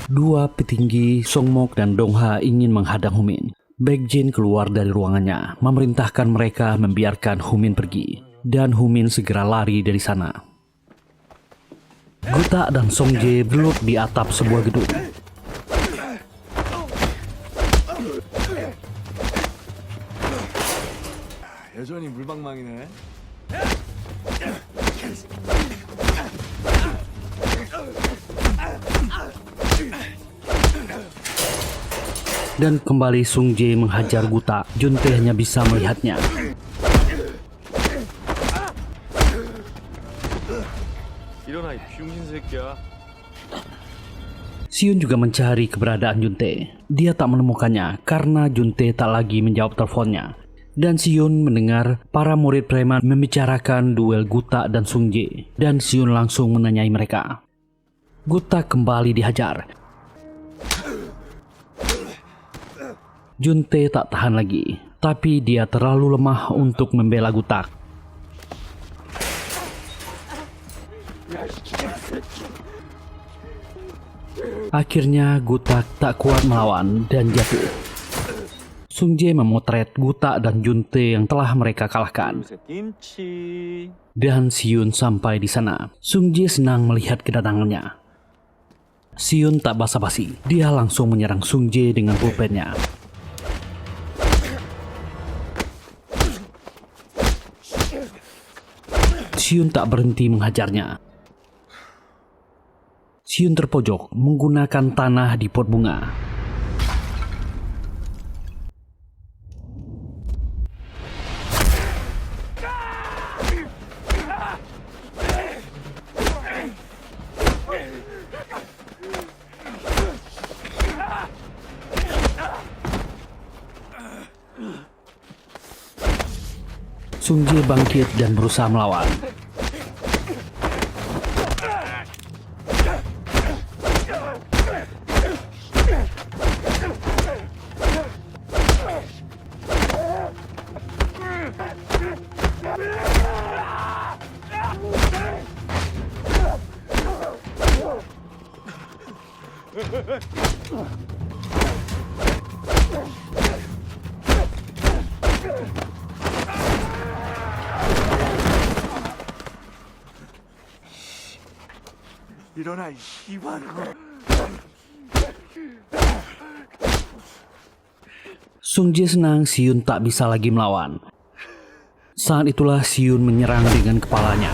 Dua petinggi Songmok dan Dongha ingin menghadang Humin. Baekjin keluar dari ruangannya, memerintahkan mereka membiarkan Humin pergi. Dan Humin segera lari dari sana. Gutak dan Song Jae duduk di atap sebuah gedung. 여전히 물방망이네. Dan kembali Sung Jae menghajar Gutak. Junte hanya bisa melihatnya. 일어나 이 병신 새끼야. Sion juga mencari keberadaan Junte. Dia tak menemukannya karena Junte tak lagi menjawab teleponnya. Dan Sion mendengar para murid preman membicarakan duel Gutak dan Sung Jae. Dan Sion langsung menanyai mereka. Gutak kembali dihajar. Junte tak tahan lagi, tapi dia terlalu lemah untuk membela Gutak. Akhirnya Gutak tak kuat melawan dan jatuh. Sung Jae memotret Gutak dan Junte yang telah mereka kalahkan. Dan Sion sampai di sana. Sung Jae senang melihat kedatangannya. Sion tak basa-basi, dia langsung menyerang Sung Jae dengan pulpennya. Sion tak berhenti menghajarnya. Sion terpojok menggunakan tanah di pot bunga. Sung Jae bangkit dan berusaha melawan. 일어나 이 씨발로. Sung Jae senang Siun tak bisa lagi melawan. Saat itulah Siun menyerang dengan kepalanya.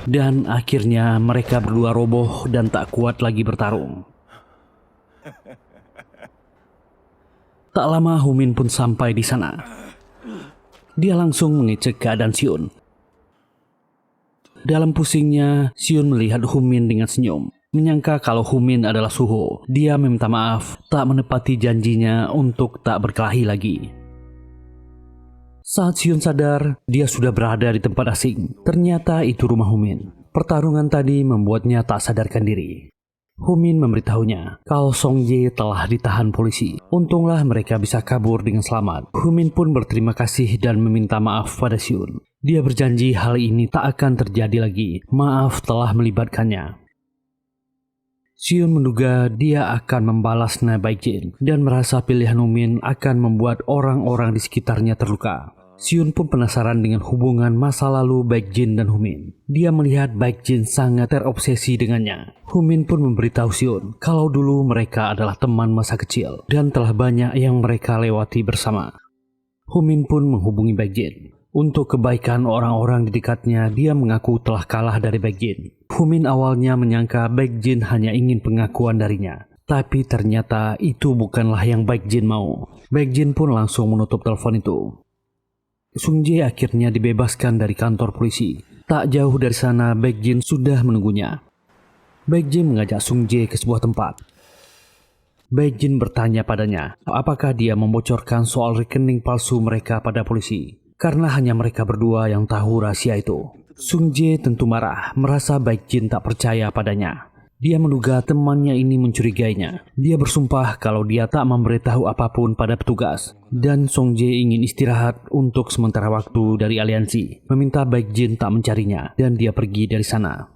Dan akhirnya mereka berdua roboh dan tak kuat lagi bertarung. Tak lama Humin pun sampai di sana. Dia langsung mengecek keadaan Siun. Dalam pusingnya, Siun melihat Humin dengan senyum. Menyangka kalau Humin adalah Suho, dia meminta maaf, tak menepati janjinya untuk tak berkelahi lagi. Saat Siun sadar, dia sudah berada di tempat asing. Ternyata itu rumah Humin. Pertarungan tadi membuatnya tak sadarkan diri. Humin memberitahunya kalau Song Jae telah ditahan polisi. Untunglah mereka bisa kabur dengan selamat. Humin pun berterima kasih dan meminta maaf pada Siun. Dia berjanji hal ini tak akan terjadi lagi. Maaf telah melibatkannya. Siun menduga dia akan membalas Baekjin dan merasa pilihan Humin akan membuat orang-orang di sekitarnya terluka. Siun pun penasaran dengan hubungan masa lalu Baekjin dan Humin. Dia melihat Baekjin sangat terobsesi dengannya. Humin pun memberitahu Siun kalau dulu mereka adalah teman masa kecil dan telah banyak yang mereka lewati bersama. Humin pun menghubungi Baekjin. Untuk kebaikan orang-orang di dekatnya, dia mengaku telah kalah dari Baekjin. Humin awalnya menyangka Baekjin hanya ingin pengakuan darinya. Tapi ternyata itu bukanlah yang Baekjin mau. Baekjin pun langsung menutup telepon itu. Sung Jae akhirnya dibebaskan dari kantor polisi. Tak jauh dari sana, Baekjin sudah menunggunya. Baekjin mengajak Sung Jae ke sebuah tempat. Baekjin bertanya padanya, apakah dia membocorkan soal rekening palsu mereka pada polisi. Karena hanya mereka berdua yang tahu rahasia itu. Sung Jae tentu marah, merasa Baekjin tak percaya padanya. Dia menduga temannya ini mencurigainya. Dia bersumpah kalau dia tak memberitahu apapun pada petugas. Dan Sung Jae ingin istirahat untuk sementara waktu dari aliansi. Meminta Baekjin tak mencarinya dan dia pergi dari sana.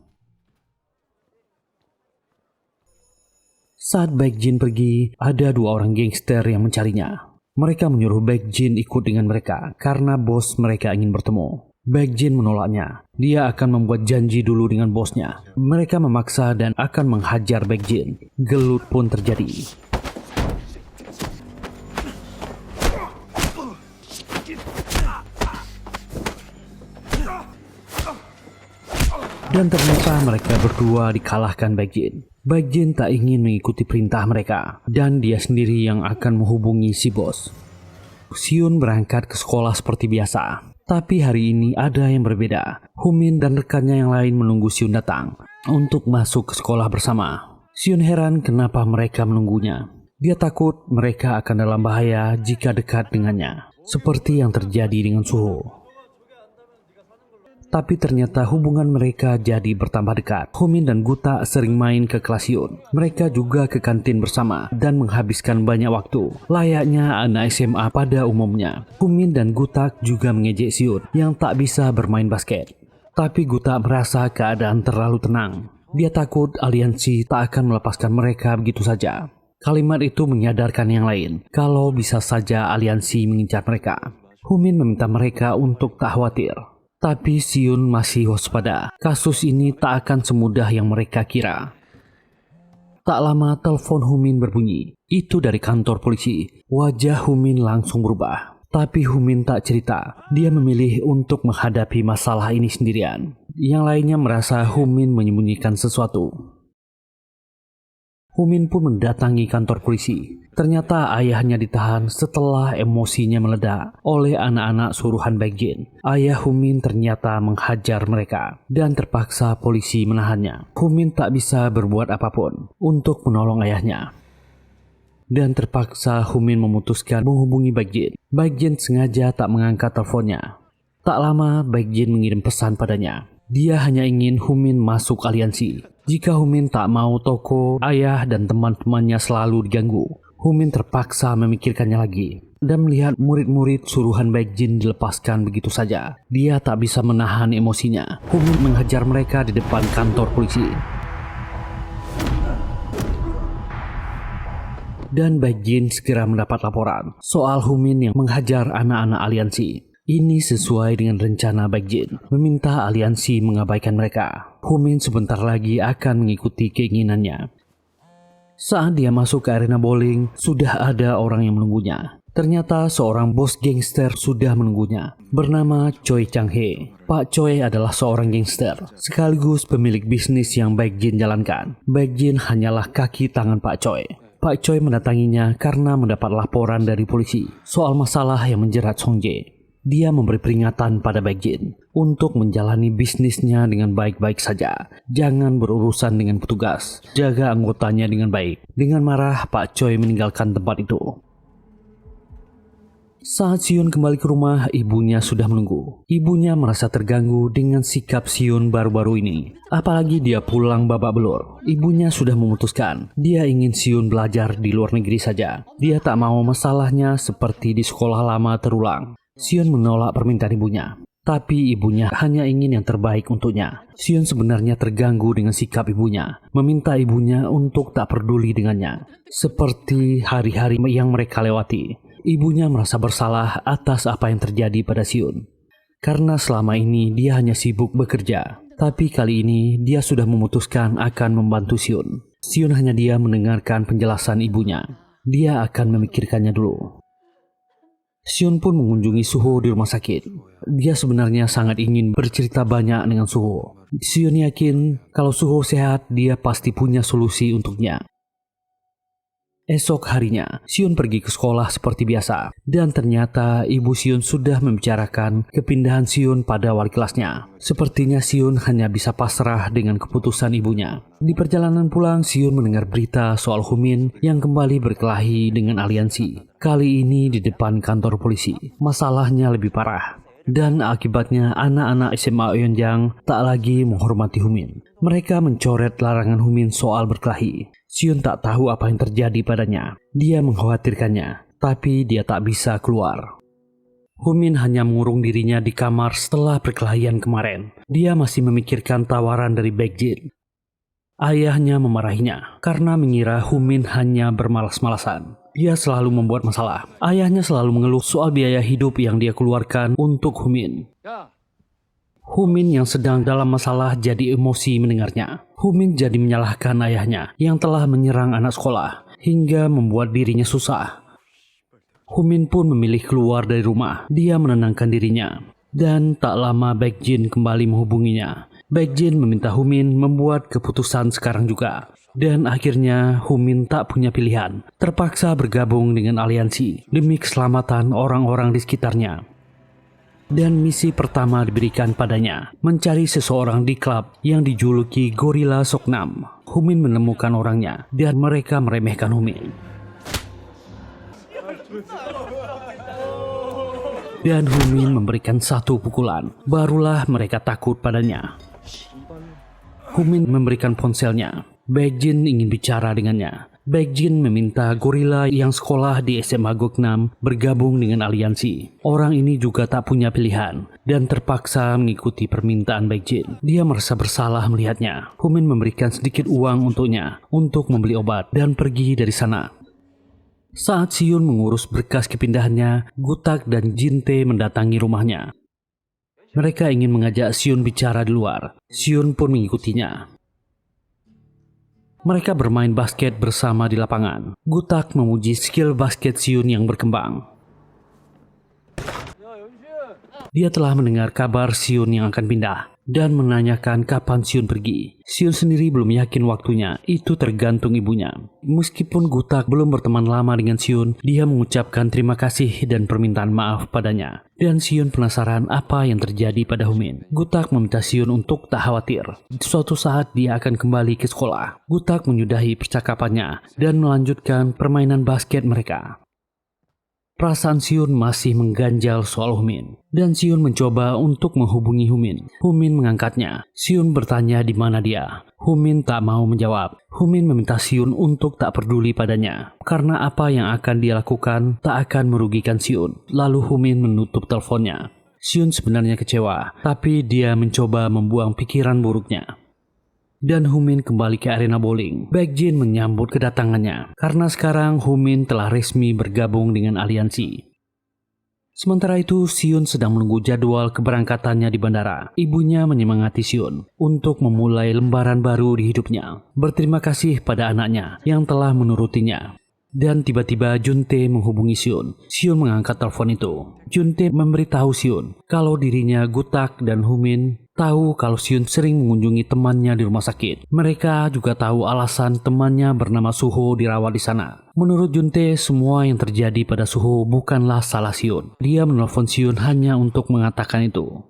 Saat Baekjin pergi, ada dua orang gangster yang mencarinya. Mereka menyuruh Baekjin ikut dengan mereka karena bos mereka ingin bertemu. Baekjin menolaknya. Dia akan membuat janji dulu dengan bosnya. Mereka memaksa dan akan menghajar Baekjin. Gelut pun terjadi. Dan ternyata mereka berdua dikalahkan Baekjin. Baekjin tak ingin mengikuti perintah mereka. Dan dia sendiri yang akan menghubungi si bos. Siun berangkat ke sekolah seperti biasa. Tapi hari ini ada yang berbeda. Humin dan rekannya yang lain menunggu Siun datang untuk masuk ke sekolah bersama. Siun heran kenapa mereka menunggunya. Dia takut mereka akan dalam bahaya jika dekat dengannya. Seperti yang terjadi dengan Suho. Tapi ternyata hubungan mereka jadi bertambah dekat. Humin dan Guta sering main ke kelas Siun. Mereka juga ke kantin bersama dan menghabiskan banyak waktu. Layaknya anak SMA pada umumnya. Humin dan Guta juga mengejek Siun yang tak bisa bermain basket. Tapi Guta merasa keadaan terlalu tenang. Dia takut aliansi tak akan melepaskan mereka begitu saja. Kalimat itu menyadarkan yang lain kalau bisa saja aliansi mengincar mereka. Humin meminta mereka untuk tak khawatir. Tapi Siun masih waspada. Kasus ini tak akan semudah yang mereka kira. Tak lama telepon Humin berbunyi. Itu dari kantor polisi. Wajah Humin langsung berubah. Tapi Humin tak cerita. Dia memilih untuk menghadapi masalah ini sendirian. Yang lainnya merasa Humin menyembunyikan sesuatu. Humin pun mendatangi kantor polisi. Ternyata ayahnya ditahan setelah emosinya meledak oleh anak-anak suruhan Baekjin. Ayah Humin ternyata menghajar mereka dan terpaksa polisi menahannya. Humin tak bisa berbuat apapun untuk menolong ayahnya. Dan terpaksa Humin memutuskan menghubungi Baekjin. Baekjin sengaja tak mengangkat teleponnya. Tak lama Baekjin mengirim pesan padanya. Dia hanya ingin Humin masuk aliansi. Jika Humin tak mau toko, ayah dan teman-temannya selalu diganggu. Humin terpaksa memikirkannya lagi. dan melihat murid-murid suruhan Baekjin dilepaskan begitu saja. Dia tak bisa menahan emosinya. Humin menghajar mereka di depan kantor polisi. Dan Baekjin segera mendapat laporan soal Humin yang menghajar anak-anak aliansi. Ini sesuai dengan rencana Baekjin, meminta aliansi mengabaikan mereka. Humin sebentar lagi akan mengikuti keinginannya. Saat dia masuk ke arena bowling, sudah ada orang yang menunggunya. Ternyata seorang bos gangster sudah menunggunya, bernama Choi Chang-hee. Pak Choi adalah seorang gangster, sekaligus pemilik bisnis yang Baekjin jalankan. Baekjin hanyalah kaki tangan Pak Choi. Pak Choi mendatanginya karena mendapat laporan dari polisi soal masalah yang menjerat Song Jae. Dia memberi peringatan pada Baekjin untuk menjalani bisnisnya dengan baik-baik saja. Jangan berurusan dengan petugas. Jaga anggotanya dengan baik. Dengan marah, Pak Choi meninggalkan tempat itu. Saat Sion kembali ke rumah, ibunya sudah menunggu. Ibunya merasa terganggu dengan sikap Sion baru-baru ini. Apalagi dia pulang babak belur. Ibunya sudah memutuskan dia ingin Sion belajar di luar negeri saja. Dia tak mau masalahnya seperti di sekolah lama terulang. Sion menolak permintaan ibunya, tapi ibunya hanya ingin yang terbaik untuknya. Sion sebenarnya terganggu dengan sikap ibunya, meminta ibunya untuk tak peduli dengannya. Seperti hari-hari yang mereka lewati, ibunya merasa bersalah atas apa yang terjadi pada Sion. Karena selama ini dia hanya sibuk bekerja, tapi kali ini dia sudah memutuskan akan membantu Sion. Sion hanya dia mendengarkan penjelasan ibunya. Dia akan memikirkannya dulu. Sion pun mengunjungi Suho di rumah sakit. Dia sebenarnya sangat ingin bercerita banyak dengan Suho. Sion yakin kalau Suho sehat, dia pasti punya solusi untuknya. Esok harinya, Sion pergi ke sekolah seperti biasa. Dan ternyata ibu Sion sudah membicarakan kepindahan Sion pada wali kelasnya. Sepertinya Sion hanya bisa pasrah dengan keputusan ibunya. Di perjalanan pulang, Sion mendengar berita soal Humin yang kembali berkelahi dengan aliansi. Kali ini di depan kantor polisi. Masalahnya lebih parah. Dan akibatnya anak-anak SMA Eunjang tak lagi menghormati Humin. Mereka mencoret larangan Humin soal berkelahi. Sion tak tahu apa yang terjadi padanya. Dia mengkhawatirkannya, tapi dia tak bisa keluar. Humin hanya mengurung dirinya di kamar setelah perkelahian kemarin. Dia masih memikirkan tawaran dari Baekjin. Ayahnya memarahinya karena mengira Humin hanya bermalas-malasan. Dia selalu membuat masalah. Ayahnya selalu mengeluh soal biaya hidup yang dia keluarkan untuk Humin. Humin yang sedang dalam masalah jadi emosi mendengarnya. Humin jadi menyalahkan ayahnya yang telah menyerang anak sekolah hingga membuat dirinya susah. Humin pun memilih keluar dari rumah. Dia menenangkan dirinya. Dan tak lama Baekjin kembali menghubunginya. Baekjin meminta Humin membuat keputusan sekarang juga. Dan akhirnya Humin tak punya pilihan. Terpaksa bergabung dengan aliansi demi keselamatan orang-orang di sekitarnya. Dan misi pertama diberikan padanya, mencari seseorang di klub yang dijuluki Gorilla Soknam. Humin menemukan orangnya dan mereka meremehkan Humin. Dan Humin memberikan satu pukulan, barulah mereka takut padanya. Humin memberikan ponselnya. Baekjin ingin bicara dengannya. Baekjin meminta gorila yang sekolah di SMA Gognam bergabung dengan aliansi. Orang ini juga tak punya pilihan dan terpaksa mengikuti permintaan Baekjin. Dia merasa bersalah melihatnya. Humin memberikan sedikit uang untuknya untuk membeli obat dan pergi dari sana. Saat Sion mengurus berkas kepindahannya, Gutak dan Jinte mendatangi rumahnya. Mereka ingin mengajak Sion bicara di luar. Sion pun mengikutinya. Mereka bermain basket bersama di lapangan. Gutak memuji skill basket Sion yang berkembang. Dia telah mendengar kabar Sion yang akan pindah dan menanyakan kapan Sion pergi. Sion sendiri belum yakin waktunya, itu tergantung ibunya. Meskipun Gutak belum berteman lama dengan Sion, dia mengucapkan terima kasih dan permintaan maaf padanya. Dan Sion penasaran apa yang terjadi pada Humin. Gutak meminta Sion untuk tak khawatir. Suatu saat dia akan kembali ke sekolah. Gutak menyudahi percakapannya dan melanjutkan permainan basket mereka. Perasaan Siun masih mengganjal soal Humin, dan Siun mencoba untuk menghubungi Humin. Humin mengangkatnya. Siun bertanya di mana dia. Humin tak mau menjawab. Humin meminta Siun untuk tak peduli padanya, karena apa yang akan dia lakukan tak akan merugikan Siun. Lalu Humin menutup teleponnya. Siun sebenarnya kecewa, tapi dia mencoba membuang pikiran buruknya. Dan Humin kembali ke arena bowling. Baekjin menyambut kedatangannya karena sekarang Humin telah resmi bergabung dengan aliansi. Sementara itu, Siun sedang menunggu jadwal keberangkatannya di bandara. Ibunya menyemangati Siun untuk memulai lembaran baru di hidupnya. Berterima kasih pada anaknya yang telah menurutinya. Dan tiba-tiba Juntae menghubungi Siun. Siun mengangkat telepon itu. Juntae memberitahu Siun kalau dirinya, Gutak, dan Humin tahu kalau Siun sering mengunjungi temannya di rumah sakit. Mereka juga tahu alasan temannya bernama Suho dirawat di sana. Menurut Juntae, semua yang terjadi pada Suho bukanlah salah Siun. Dia menelpon Siun hanya untuk mengatakan itu.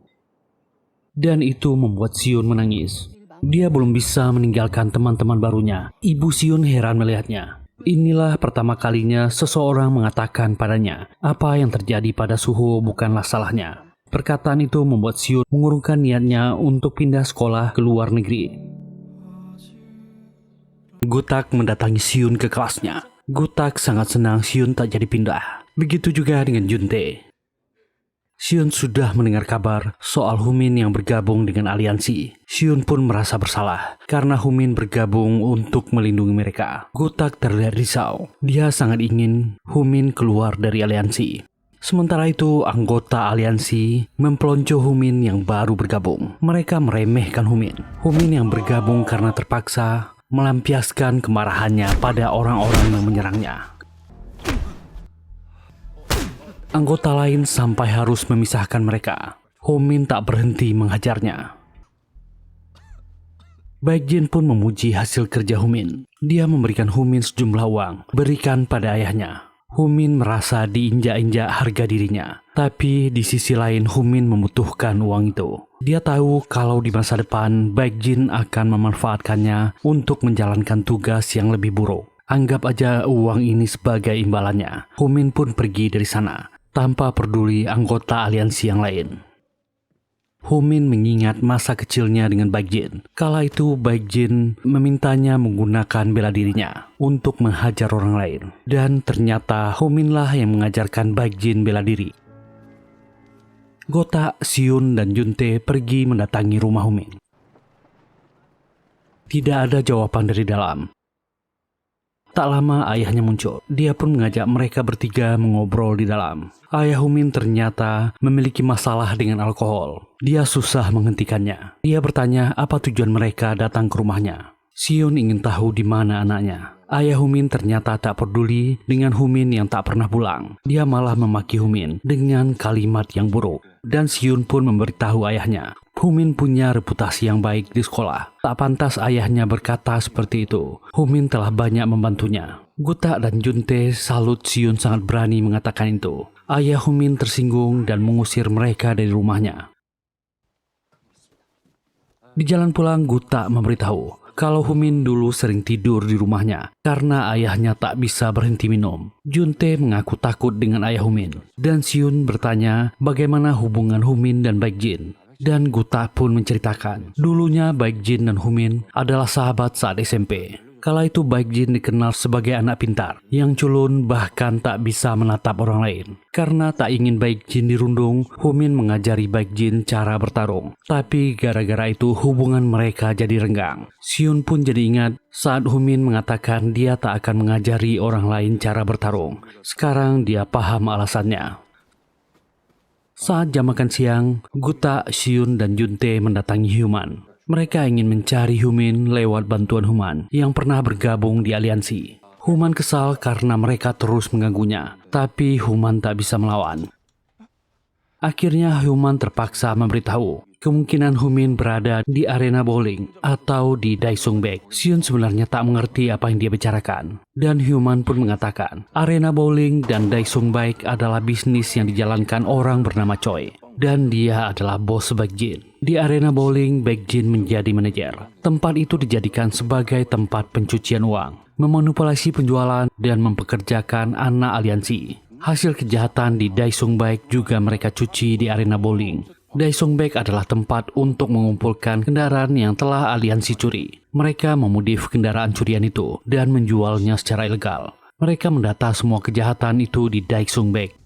Dan itu membuat Siun menangis. Dia belum bisa meninggalkan teman-teman barunya. Ibu Siun heran melihatnya. Inilah pertama kalinya seseorang mengatakan padanya apa yang terjadi pada Suho bukanlah salahnya. Perkataan itu membuat Siun mengurungkan niatnya untuk pindah sekolah ke luar negeri. Gutak mendatangi Siun ke kelasnya. Gutak sangat senang Siun tak jadi pindah. Begitu juga dengan Juntae. Siun sudah mendengar kabar soal Humin yang bergabung dengan aliansi. Siun pun merasa bersalah karena Humin bergabung untuk melindungi mereka. Gutak terlihat risau. Dia sangat ingin Humin keluar dari aliansi. Sementara itu, anggota aliansi mempelonco Humin yang baru bergabung. Mereka meremehkan Humin. Humin yang bergabung karena terpaksa melampiaskan kemarahannya pada orang-orang yang menyerangnya. Anggota lain sampai harus memisahkan mereka. Humin tak berhenti menghajarnya. Baekjin pun memuji hasil kerja Humin. Dia memberikan Humin sejumlah uang, berikan pada ayahnya. Humin merasa diinjak-injak harga dirinya. Tapi di sisi lain Humin membutuhkan uang itu. Dia tahu kalau di masa depan Baekjin akan memanfaatkannya untuk menjalankan tugas yang lebih buruk. Anggap aja uang ini sebagai imbalannya. Humin pun pergi dari sana tanpa peduli anggota aliansi yang lain. Humin mengingat masa kecilnya dengan Baekjin. Kala itu Baekjin memintanya menggunakan bela dirinya untuk menghajar orang lain. Dan ternyata Huminlah yang mengajarkan Baekjin bela diri. Gota, Siun, dan Juntae pergi mendatangi rumah Humin. Tidak ada jawaban dari dalam. Tak lama ayahnya muncul. Dia pun mengajak mereka bertiga mengobrol di dalam. Ayah Humin ternyata memiliki masalah dengan alkohol. Dia susah menghentikannya. Dia bertanya apa tujuan mereka datang ke rumahnya. Siun ingin tahu di mana anaknya. Ayah Humin ternyata tak peduli dengan Humin yang tak pernah pulang. Dia malah memaki Humin dengan kalimat yang buruk. Dan Siun pun memberitahu ayahnya. Humin punya reputasi yang baik di sekolah. Tak pantas ayahnya berkata seperti itu. Humin telah banyak membantunya. Gutak dan Juntae salut Siun sangat berani mengatakan itu. Ayah Humin tersinggung dan mengusir mereka dari rumahnya. Di jalan pulang, Gutak memberitahu kalau Humin dulu sering tidur di rumahnya karena ayahnya tak bisa berhenti minum. Juntae mengaku takut dengan ayah Humin. Dan Siun bertanya bagaimana hubungan Humin dan Baekjin. Dan Gutak pun menceritakan, dulunya Baekjin dan Humin adalah sahabat saat SMP. Kala itu Baekjin dikenal sebagai anak pintar, yang culun bahkan tak bisa menatap orang lain. Karena tak ingin Baekjin dirundung, Humin mengajari Baekjin cara bertarung. Tapi gara-gara itu hubungan mereka jadi renggang. Siun pun jadi ingat saat Humin mengatakan dia tak akan mengajari orang lain cara bertarung. Sekarang dia paham alasannya. Saat jam makan siang, Gutak, Siun, dan Juntae mendatangi Human. Mereka ingin mencari Humin lewat bantuan Human yang pernah bergabung di aliansi. Human kesal karena mereka terus mengganggunya, tapi Human tak bisa melawan. Akhirnya Human terpaksa memberitahu kemungkinan Humin berada di arena bowling atau di Daesungbaek. Siun sebenarnya tak mengerti apa yang dia bicarakan. Dan Human pun mengatakan arena bowling dan Daesungbaek adalah bisnis yang dijalankan orang bernama Choi. Dan dia adalah bos Baekjin. Di arena bowling, Baekjin menjadi manajer. Tempat itu dijadikan sebagai tempat pencucian uang, memanipulasi penjualan, dan mempekerjakan anak aliansi. Hasil kejahatan di Daesungbaek juga mereka cuci di arena bowling. Daesungbaek adalah tempat untuk mengumpulkan kendaraan yang telah aliansi curi. Mereka memodif kendaraan curian itu dan menjualnya secara ilegal. Mereka mendata semua kejahatan itu di Daesungbaek.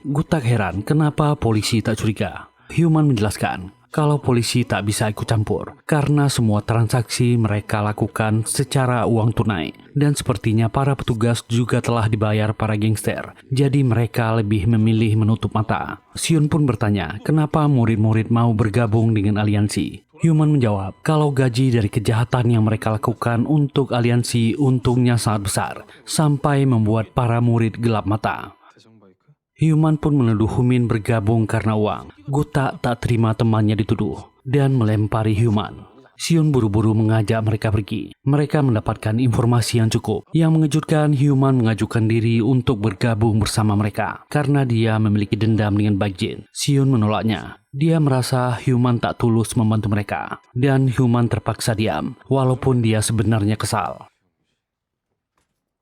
Gutak heran kenapa polisi tak curiga. Human menjelaskan kalau polisi tak bisa ikut campur karena semua transaksi mereka lakukan secara uang tunai dan sepertinya para petugas juga telah dibayar para gangster, jadi mereka lebih memilih menutup mata. Sion pun bertanya kenapa murid-murid mau bergabung dengan aliansi. Human menjawab kalau gaji dari kejahatan yang mereka lakukan untuk aliansi untungnya sangat besar sampai membuat para murid gelap mata. Human pun menuduh Humin bergabung karena uang. Gutak tak terima temannya dituduh dan melempari Human. Sion buru-buru mengajak mereka pergi. Mereka mendapatkan informasi yang cukup. Yang mengejutkan, Human mengajukan diri untuk bergabung bersama mereka karena dia memiliki dendam dengan Baekjin. Sion menolaknya. Dia merasa Human tak tulus membantu mereka dan Human terpaksa diam walaupun dia sebenarnya kesal.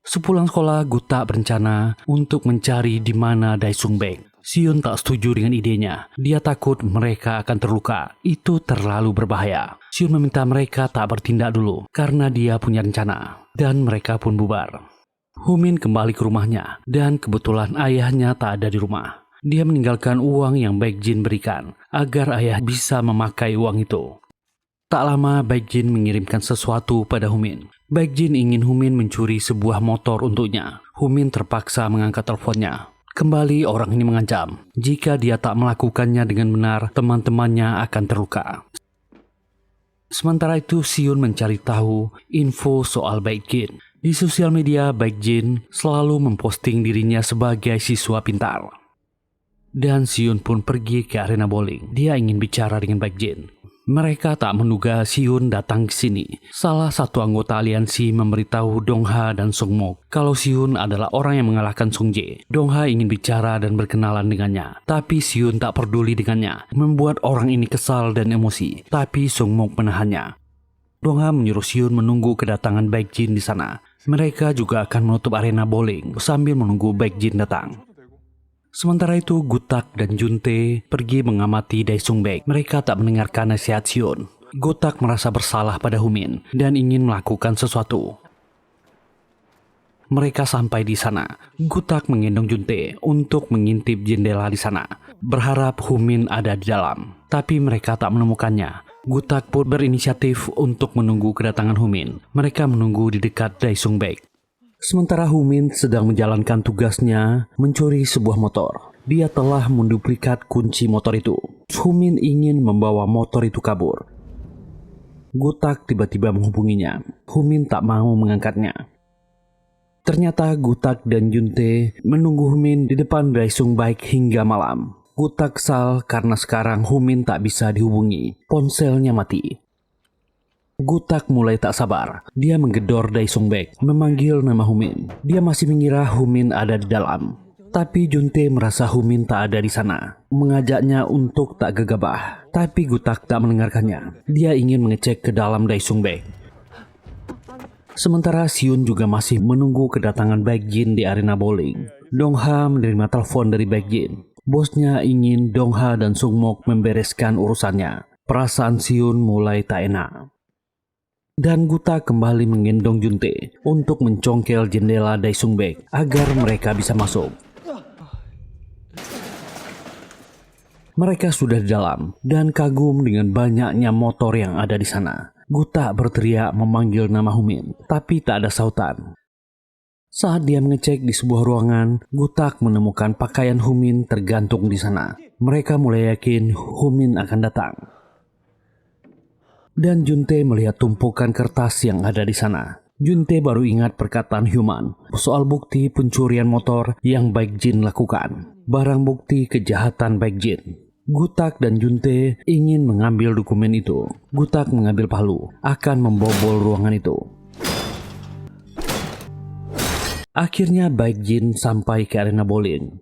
Sepulang sekolah, Gutak berencana untuk mencari di mana Daesungbaek. Sion tak setuju dengan idenya. Dia takut mereka akan terluka. Itu terlalu berbahaya. Sion meminta mereka tak bertindak dulu karena dia punya rencana. Dan mereka pun bubar. Humin kembali ke rumahnya dan kebetulan ayahnya tak ada di rumah. Dia meninggalkan uang yang Baekjin berikan agar ayah bisa memakai uang itu. Tak lama Baekjin mengirimkan sesuatu pada Humin. Baekjin ingin Humin mencuri sebuah motor untuknya. Humin terpaksa mengangkat teleponnya. Kembali orang ini mengancam, jika dia tak melakukannya dengan benar, teman-temannya akan terluka. Sementara itu, Sion mencari tahu info soal Baekjin. Di sosial media, Baekjin selalu memposting dirinya sebagai siswa pintar. Dan Sion pun pergi ke arena bowling. Dia ingin bicara dengan Baekjin. Mereka tak menduga Sion datang ke sini. Salah satu anggota aliansi memberitahu Dongha dan Sungmok kalau Sion adalah orang yang mengalahkan Sungjae. Dongha ingin bicara dan berkenalan dengannya, tapi Sion tak peduli dengannya, membuat orang ini kesal dan emosi. Tapi Sungmok menahannya. Dongha menyuruh Sion menunggu kedatangan Baekjin di sana. Mereka juga akan menutup arena bowling sambil menunggu Baekjin datang. Sementara itu, Gutak dan Juntae pergi mengamati Daesungbaek. Mereka tak mendengarkan nasihat Sion. Gutak merasa bersalah pada Humin dan ingin melakukan sesuatu. Mereka sampai di sana. Gutak menggendong Juntae untuk mengintip jendela di sana, berharap Humin ada di dalam. Tapi mereka tak menemukannya. Gutak pun berinisiatif untuk menunggu kedatangan Humin. Mereka menunggu di dekat Daesungbaek. Sementara Humin sedang menjalankan tugasnya mencuri sebuah motor. Dia telah menduplikat kunci motor itu. Humin ingin membawa motor itu kabur. Gutak tiba-tiba menghubunginya. Humin tak mau mengangkatnya. Ternyata Gutak dan Juntae menunggu Humin di depan Daesungbaek hingga malam. Gutak kesal karena sekarang Humin tak bisa dihubungi. Ponselnya mati. Gutak mulai tak sabar. Dia menggedor Daesungbaek, memanggil nama Humin. Dia masih mengira Humin ada di dalam. Tapi Juntae merasa Humin tak ada di sana, mengajaknya untuk tak gegabah. Tapi Gutak tak mendengarkannya. Dia ingin mengecek ke dalam Daesungbaek. Sementara Sion juga masih menunggu kedatangan Baekjin di arena bowling. Dongha menerima telepon dari Baekjin. Bosnya ingin Dongha dan Sungmok membereskan urusannya. Perasaan Sion mulai tak enak. Dan Gutak kembali menggendong Juntae untuk mencongkel jendela Daesungbaek agar mereka bisa masuk. Mereka sudah di dalam dan kagum dengan banyaknya motor yang ada di sana. Gutak berteriak memanggil nama Humin, tapi tak ada sautan. Saat dia mengecek di sebuah ruangan, Gutak menemukan pakaian Humin tergantung di sana. Mereka mulai yakin Humin akan datang. Dan Juntae melihat tumpukan kertas yang ada di sana. Juntae baru ingat perkataan Human soal bukti pencurian motor yang Baekjin lakukan. Barang bukti kejahatan Baekjin. Gutak dan Juntae ingin mengambil dokumen itu. Gutak mengambil palu, akan membobol ruangan itu. Akhirnya Baekjin sampai ke arena bowling.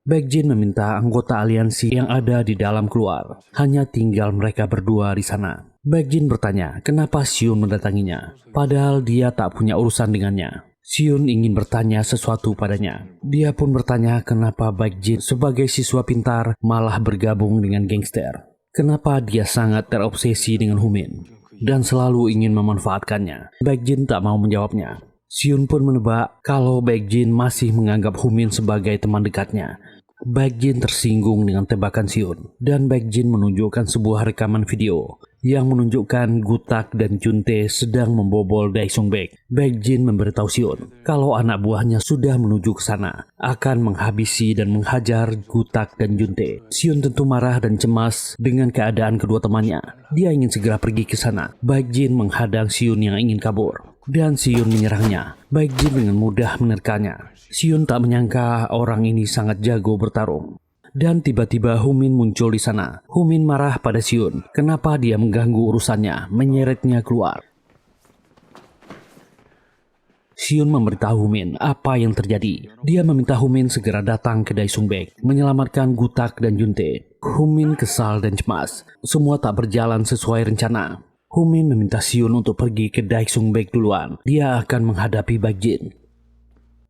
Baekjin meminta anggota aliansi yang ada di dalam keluar. Hanya tinggal mereka berdua di sana. Baekjin bertanya kenapa Sion mendatanginya, padahal dia tak punya urusan dengannya. Xion ingin bertanya sesuatu padanya. Dia pun bertanya kenapa Baekjin sebagai siswa pintar malah bergabung dengan gangster. Kenapa dia sangat terobsesi dengan Humin dan selalu ingin memanfaatkannya. Baekjin tak mau menjawabnya. Xion pun menebak kalau Baekjin masih menganggap Humin sebagai teman dekatnya. Baekjin tersinggung dengan tebakan Xion dan Baekjin menunjukkan sebuah rekaman video yang menunjukkan Gutak dan Juntae sedang membobol Daesung Baek. Baekjin memberitahu Xion kalau anak buahnya sudah menuju ke sana, akan menghabisi dan menghajar Gutak dan Juntae. Xion tentu marah dan cemas dengan keadaan kedua temannya. Dia ingin segera pergi ke sana. Baekjin menghadang Xion yang ingin kabur dan Xion menyerangnya. Baekjin dengan mudah menerkanya. Xion tak menyangka orang ini sangat jago bertarung. Dan tiba-tiba Humin muncul di sana. Humin marah pada Xion. Kenapa dia mengganggu urusannya, menyeretnya keluar. Xion memberitahu Humin apa yang terjadi. Dia meminta Humin segera datang ke Daesung Baek, menyelamatkan Gutak dan Juntae. Humin kesal dan cemas. Semua tak berjalan sesuai rencana. Humin meminta Xion untuk pergi ke Daesung Baek duluan. Dia akan menghadapi Baekjin.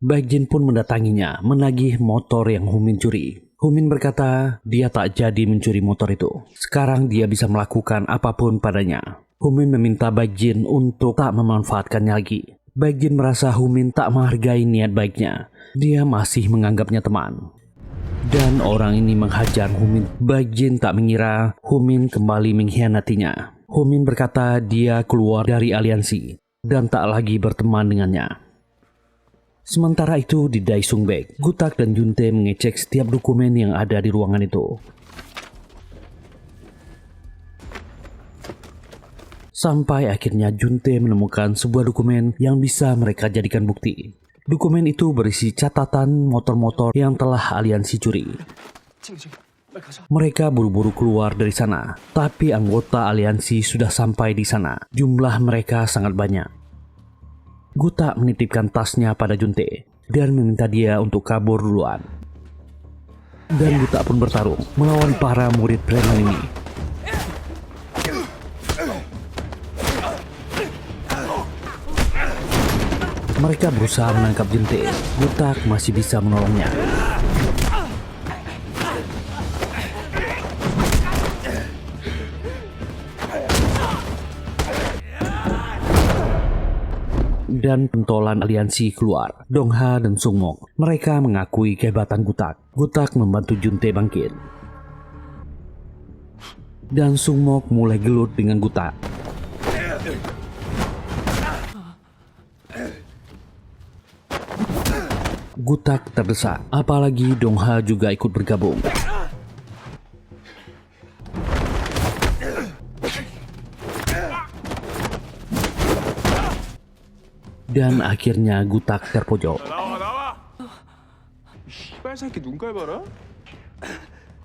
Baekjin pun mendatanginya, menagih motor yang Humin curi. Humin berkata dia tak jadi mencuri motor itu. Sekarang dia bisa melakukan apapun padanya. Humin meminta Baekjin untuk tak memanfaatkannya lagi. Baekjin merasa Humin tak menghargai niat baiknya. Dia masih menganggapnya teman. Dan orang ini menghajar Humin. Baekjin tak mengira Humin kembali mengkhianatinya. Humin berkata dia keluar dari aliansi dan tak lagi berteman dengannya. Sementara itu di Daesung Baek, Gutak dan Juntae mengecek setiap dokumen yang ada di ruangan itu. Sampai akhirnya Juntae menemukan sebuah dokumen yang bisa mereka jadikan bukti. Dokumen itu berisi catatan motor-motor yang telah aliansi curi. Mereka buru-buru keluar dari sana, tapi anggota aliansi sudah sampai di sana. Jumlah mereka sangat banyak. Gutak menitipkan tasnya pada Juntae dan meminta dia untuk kabur duluan. Dan Gutak pun bertarung melawan para murid preman ini. Mereka berusaha menangkap Juntae. Gutak masih bisa menolongnya. Dan pentolan aliansi keluar, Dongha dan Sungmok. Mereka mengakui kehebatan Gutak. Gutak membantu Juntae bangkit. Dan Sungmok mulai gelut dengan Gutak. Gutak terdesak, apalagi Dongha juga ikut bergabung. Dan akhirnya Gutak terpojok.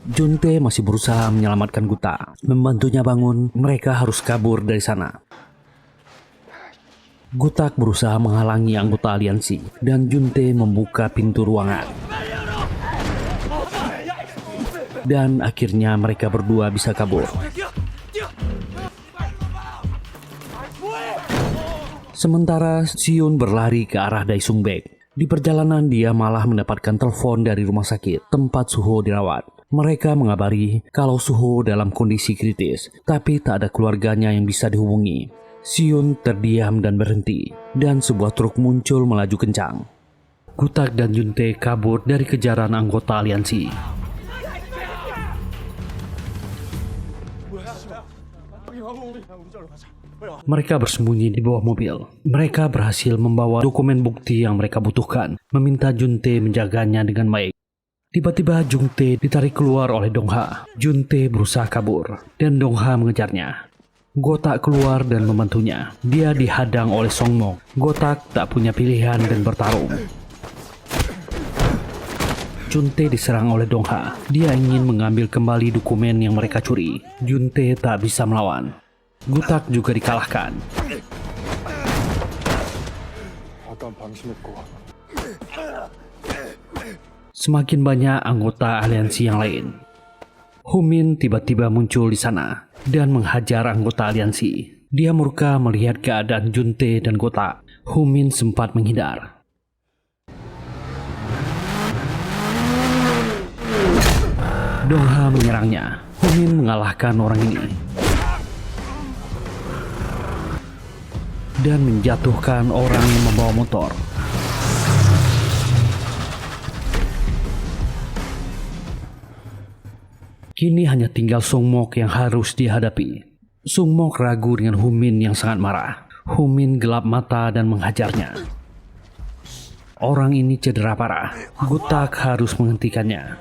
Juntae masih berusaha menyelamatkan Gutak. Membantunya bangun, mereka harus kabur dari sana. Gutak berusaha menghalangi anggota aliansi dan Juntae membuka pintu ruangan. Dan akhirnya mereka berdua bisa kabur. Sementara Xion berlari ke arah Daesung Baek. Di perjalanan dia malah mendapatkan telepon dari rumah sakit tempat Suho dirawat. Mereka mengabari kalau Suho dalam kondisi kritis, tapi tak ada keluarganya yang bisa dihubungi. Xion terdiam dan berhenti, dan sebuah truk muncul melaju kencang. Gutak dan Juntae kabur dari kejaran anggota aliansi. Mereka bersembunyi di bawah mobil. Mereka berhasil membawa dokumen bukti yang mereka butuhkan, meminta Juntae menjaganya dengan baik. Tiba-tiba Juntae ditarik keluar oleh Dongha. Juntae berusaha kabur, dan Dongha mengejarnya. Gotak keluar dan membantunya. Dia dihadang oleh Songmok. Gotak tak punya pilihan dan bertarung. Juntae diserang oleh Dongha. Dia ingin mengambil kembali dokumen yang mereka curi. Juntae tak bisa melawan. Gutak juga dikalahkan. Semakin banyak anggota aliansi yang lain. Humin tiba-tiba muncul di sana dan menghajar anggota aliansi. Dia murka melihat keadaan Juntae dan Gotak. Humin sempat menghindar. Dong Ha menyerangnya. Humin mengalahkan orang ini dan menjatuhkan orang yang membawa motor. Kini hanya tinggal Sung Mok yang harus dihadapi. Sung Mok ragu dengan Humin yang sangat marah. Humin gelap mata dan menghajarnya. Orang ini cedera parah. Gutak harus menghentikannya.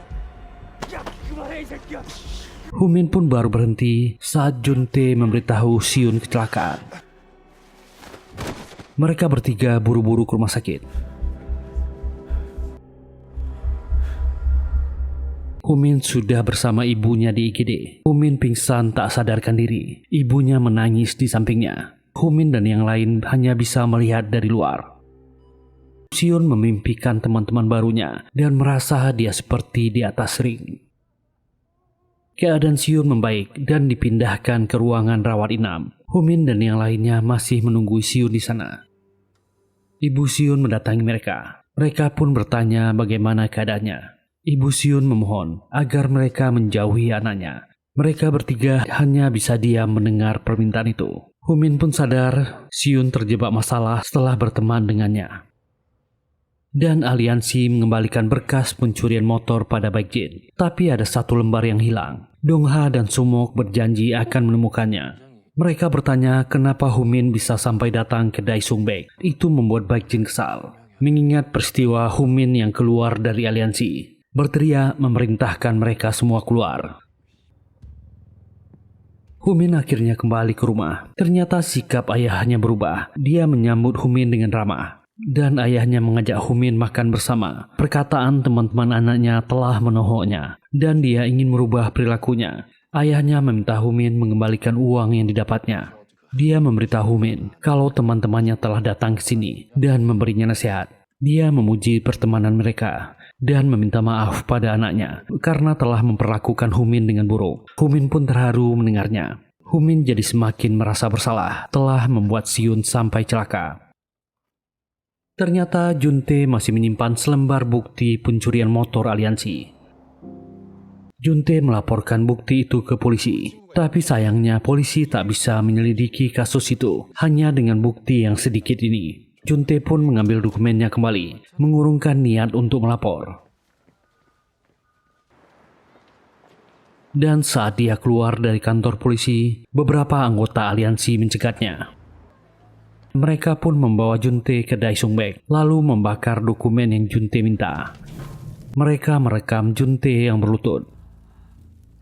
Humin pun baru berhenti saat Jun Tae memberitahu Siun kecelakaan. Mereka bertiga buru-buru ke rumah sakit. Humin sudah bersama ibunya di IGD. Humin pingsan tak sadarkan diri. Ibunya menangis di sampingnya. Humin dan yang lain hanya bisa melihat dari luar. Siun memimpikan teman-teman barunya dan merasa dia seperti di atas ring. Keadaan Siun membaik dan dipindahkan ke ruangan rawat inap. Humin dan yang lainnya masih menunggu Siun di sana. Ibu Siun mendatangi mereka. Mereka pun bertanya bagaimana keadaannya. Ibu Siun memohon agar mereka menjauhi anaknya. Mereka bertiga hanya bisa diam mendengar permintaan itu. Humin pun sadar Siun terjebak masalah setelah berteman dengannya. Dan aliansi mengembalikan berkas pencurian motor pada Baekjin. Tapi ada satu lembar yang hilang. Dong Ha dan Sumok berjanji akan menemukannya. Mereka bertanya kenapa Humin bisa sampai datang ke Daesung Baek. Itu membuat Baekjin kesal. Mengingat peristiwa Humin yang keluar dari aliansi. Berteriak memerintahkan mereka semua keluar. Humin akhirnya kembali ke rumah. Ternyata sikap ayahnya berubah. Dia menyambut Humin dengan ramah. Dan ayahnya mengajak Humin makan bersama. Perkataan teman-teman anaknya telah menohoknya. Dan dia ingin merubah perilakunya. Ayahnya meminta Humin mengembalikan uang yang didapatnya. Dia memberitahu Humin kalau teman-temannya telah datang ke sini dan memberinya nasihat. Dia memuji pertemanan mereka dan meminta maaf pada anaknya karena telah memperlakukan Humin dengan buruk. Humin pun terharu mendengarnya. Humin jadi semakin merasa bersalah telah membuat Siun sampai celaka. Ternyata Jun Tae masih menyimpan selembar bukti pencurian motor aliansi. Jun Tae melaporkan bukti itu ke polisi. Tapi sayangnya polisi tak bisa menyelidiki kasus itu hanya dengan bukti yang sedikit ini. Jun Tae pun mengambil dokumennya kembali, mengurungkan niat untuk melapor. Dan saat dia keluar dari kantor polisi, beberapa anggota aliansi mencegatnya. Mereka pun membawa Jun Tae ke Daesung Baek, lalu membakar dokumen yang Jun Tae minta. Mereka merekam Jun Tae yang berlutut.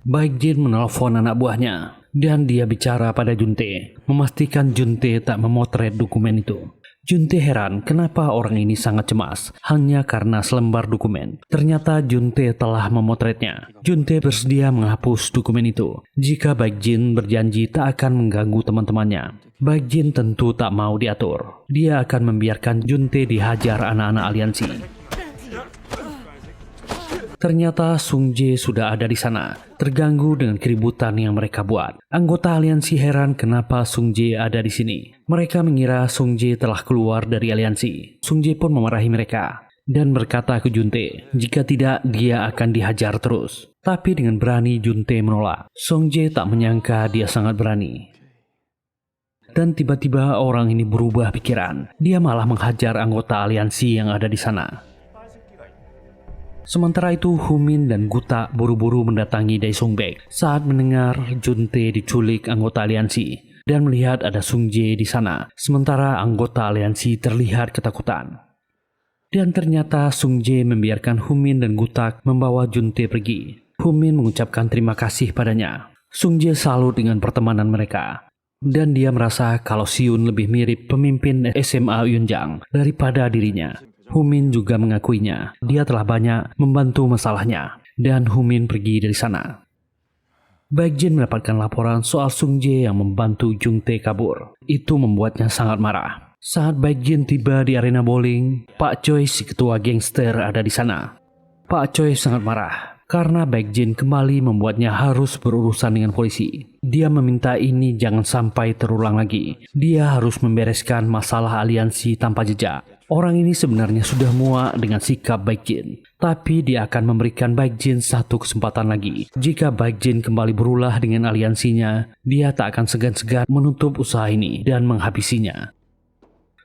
Baekjin menelpon anak buahnya, dan dia bicara pada Jun Tae, memastikan Jun Tae tak memotret dokumen itu. Jun Tae heran kenapa orang ini sangat cemas hanya karena selembar dokumen. Ternyata Jun Tae telah memotretnya. Jun Tae bersedia menghapus dokumen itu jika Baekjin berjanji tak akan mengganggu teman-temannya. Baekjin tentu tak mau diatur. Dia akan membiarkan Jun Tae dihajar anak-anak aliansi. Ternyata Sung Jae sudah ada di sana, terganggu dengan keributan yang mereka buat. Anggota aliansi heran kenapa Sung Jae ada di sini. Mereka mengira Sung Jae telah keluar dari aliansi. Sung Jae pun memarahi mereka dan berkata ke Jun Tae, jika tidak dia akan dihajar terus. Tapi dengan berani Jun Tae menolak. Sung Jae tak menyangka dia sangat berani. Dan tiba-tiba orang ini berubah pikiran. Dia malah menghajar anggota aliansi yang ada di sana. Sementara itu Humin dan Guta buru-buru mendatangi Daesung Baek saat mendengar Jun Tae diculik anggota aliansi dan melihat ada Sung Jae di sana. Sementara anggota aliansi terlihat ketakutan. Dan ternyata Sung Jae membiarkan Humin dan Guta membawa Jun Tae pergi. Humin mengucapkan terima kasih padanya. Sung Jae salut dengan pertemanan mereka. Dan dia merasa kalau Siun lebih mirip pemimpin SMA Yunjang daripada dirinya. Humin juga mengakuinya. Dia telah banyak membantu masalahnya. Dan Humin pergi dari sana. Baekjin mendapatkan laporan soal Sung Jae yang membantu Jung Tae kabur. Itu membuatnya sangat marah. Saat Baekjin tiba di arena bowling, Pak Choi si ketua gangster ada di sana. Pak Choi sangat marah karena Baekjin kembali membuatnya harus berurusan dengan polisi. Dia meminta ini jangan sampai terulang lagi. Dia harus membereskan masalah aliansi tanpa jejak. Orang ini sebenarnya sudah muak dengan sikap Baekjin, tapi dia akan memberikan Baekjin satu kesempatan lagi. Jika Baekjin kembali berulah dengan aliansinya, dia tak akan segan-segan menutup usaha ini dan menghabisinya.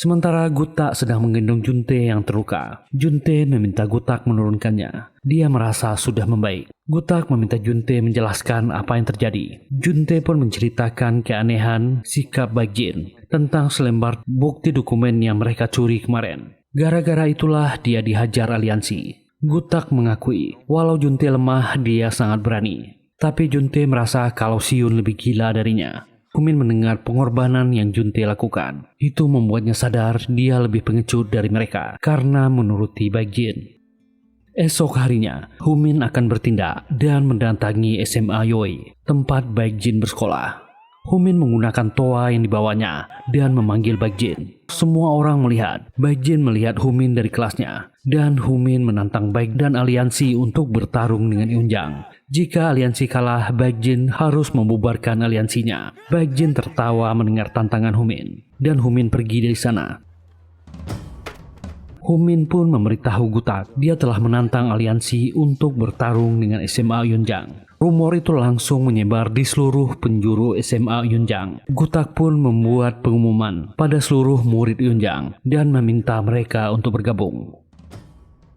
Sementara Gutak sedang menggendong Juntae yang terluka. Juntae meminta Gutak menurunkannya. Dia merasa sudah membaik. Gutak meminta Juntae menjelaskan apa yang terjadi. Juntae pun menceritakan keanehan sikap Baekjin tentang selembar bukti dokumen yang mereka curi kemarin. Gara-gara itulah dia dihajar aliansi. Gutak mengakui, walau Juntae lemah, dia sangat berani. Tapi Juntae merasa kalau Siun lebih gila darinya. Humin mendengar pengorbanan yang Juntae lakukan. Itu membuatnya sadar dia lebih pengecut dari mereka karena menuruti Baekjin. Esok harinya, Humin akan bertindak dan mendatangi SMA Yoi, tempat Baekjin bersekolah. Humin menggunakan toa yang dibawanya dan memanggil Baekjin. Semua orang melihat. Baekjin melihat Humin dari kelasnya dan Humin menantang Baek dan aliansi untuk bertarung dengan Yunjang. Jika aliansi kalah, Baekjin harus membubarkan aliansinya. Baekjin tertawa mendengar tantangan Humin dan Humin pergi dari sana. Humin pun memberitahu Gutak dia telah menantang aliansi untuk bertarung dengan SMA Yunjang. Rumor itu langsung menyebar di seluruh penjuru SMA Yunjang. Gutak pun membuat pengumuman pada seluruh murid Yunjang dan meminta mereka untuk bergabung.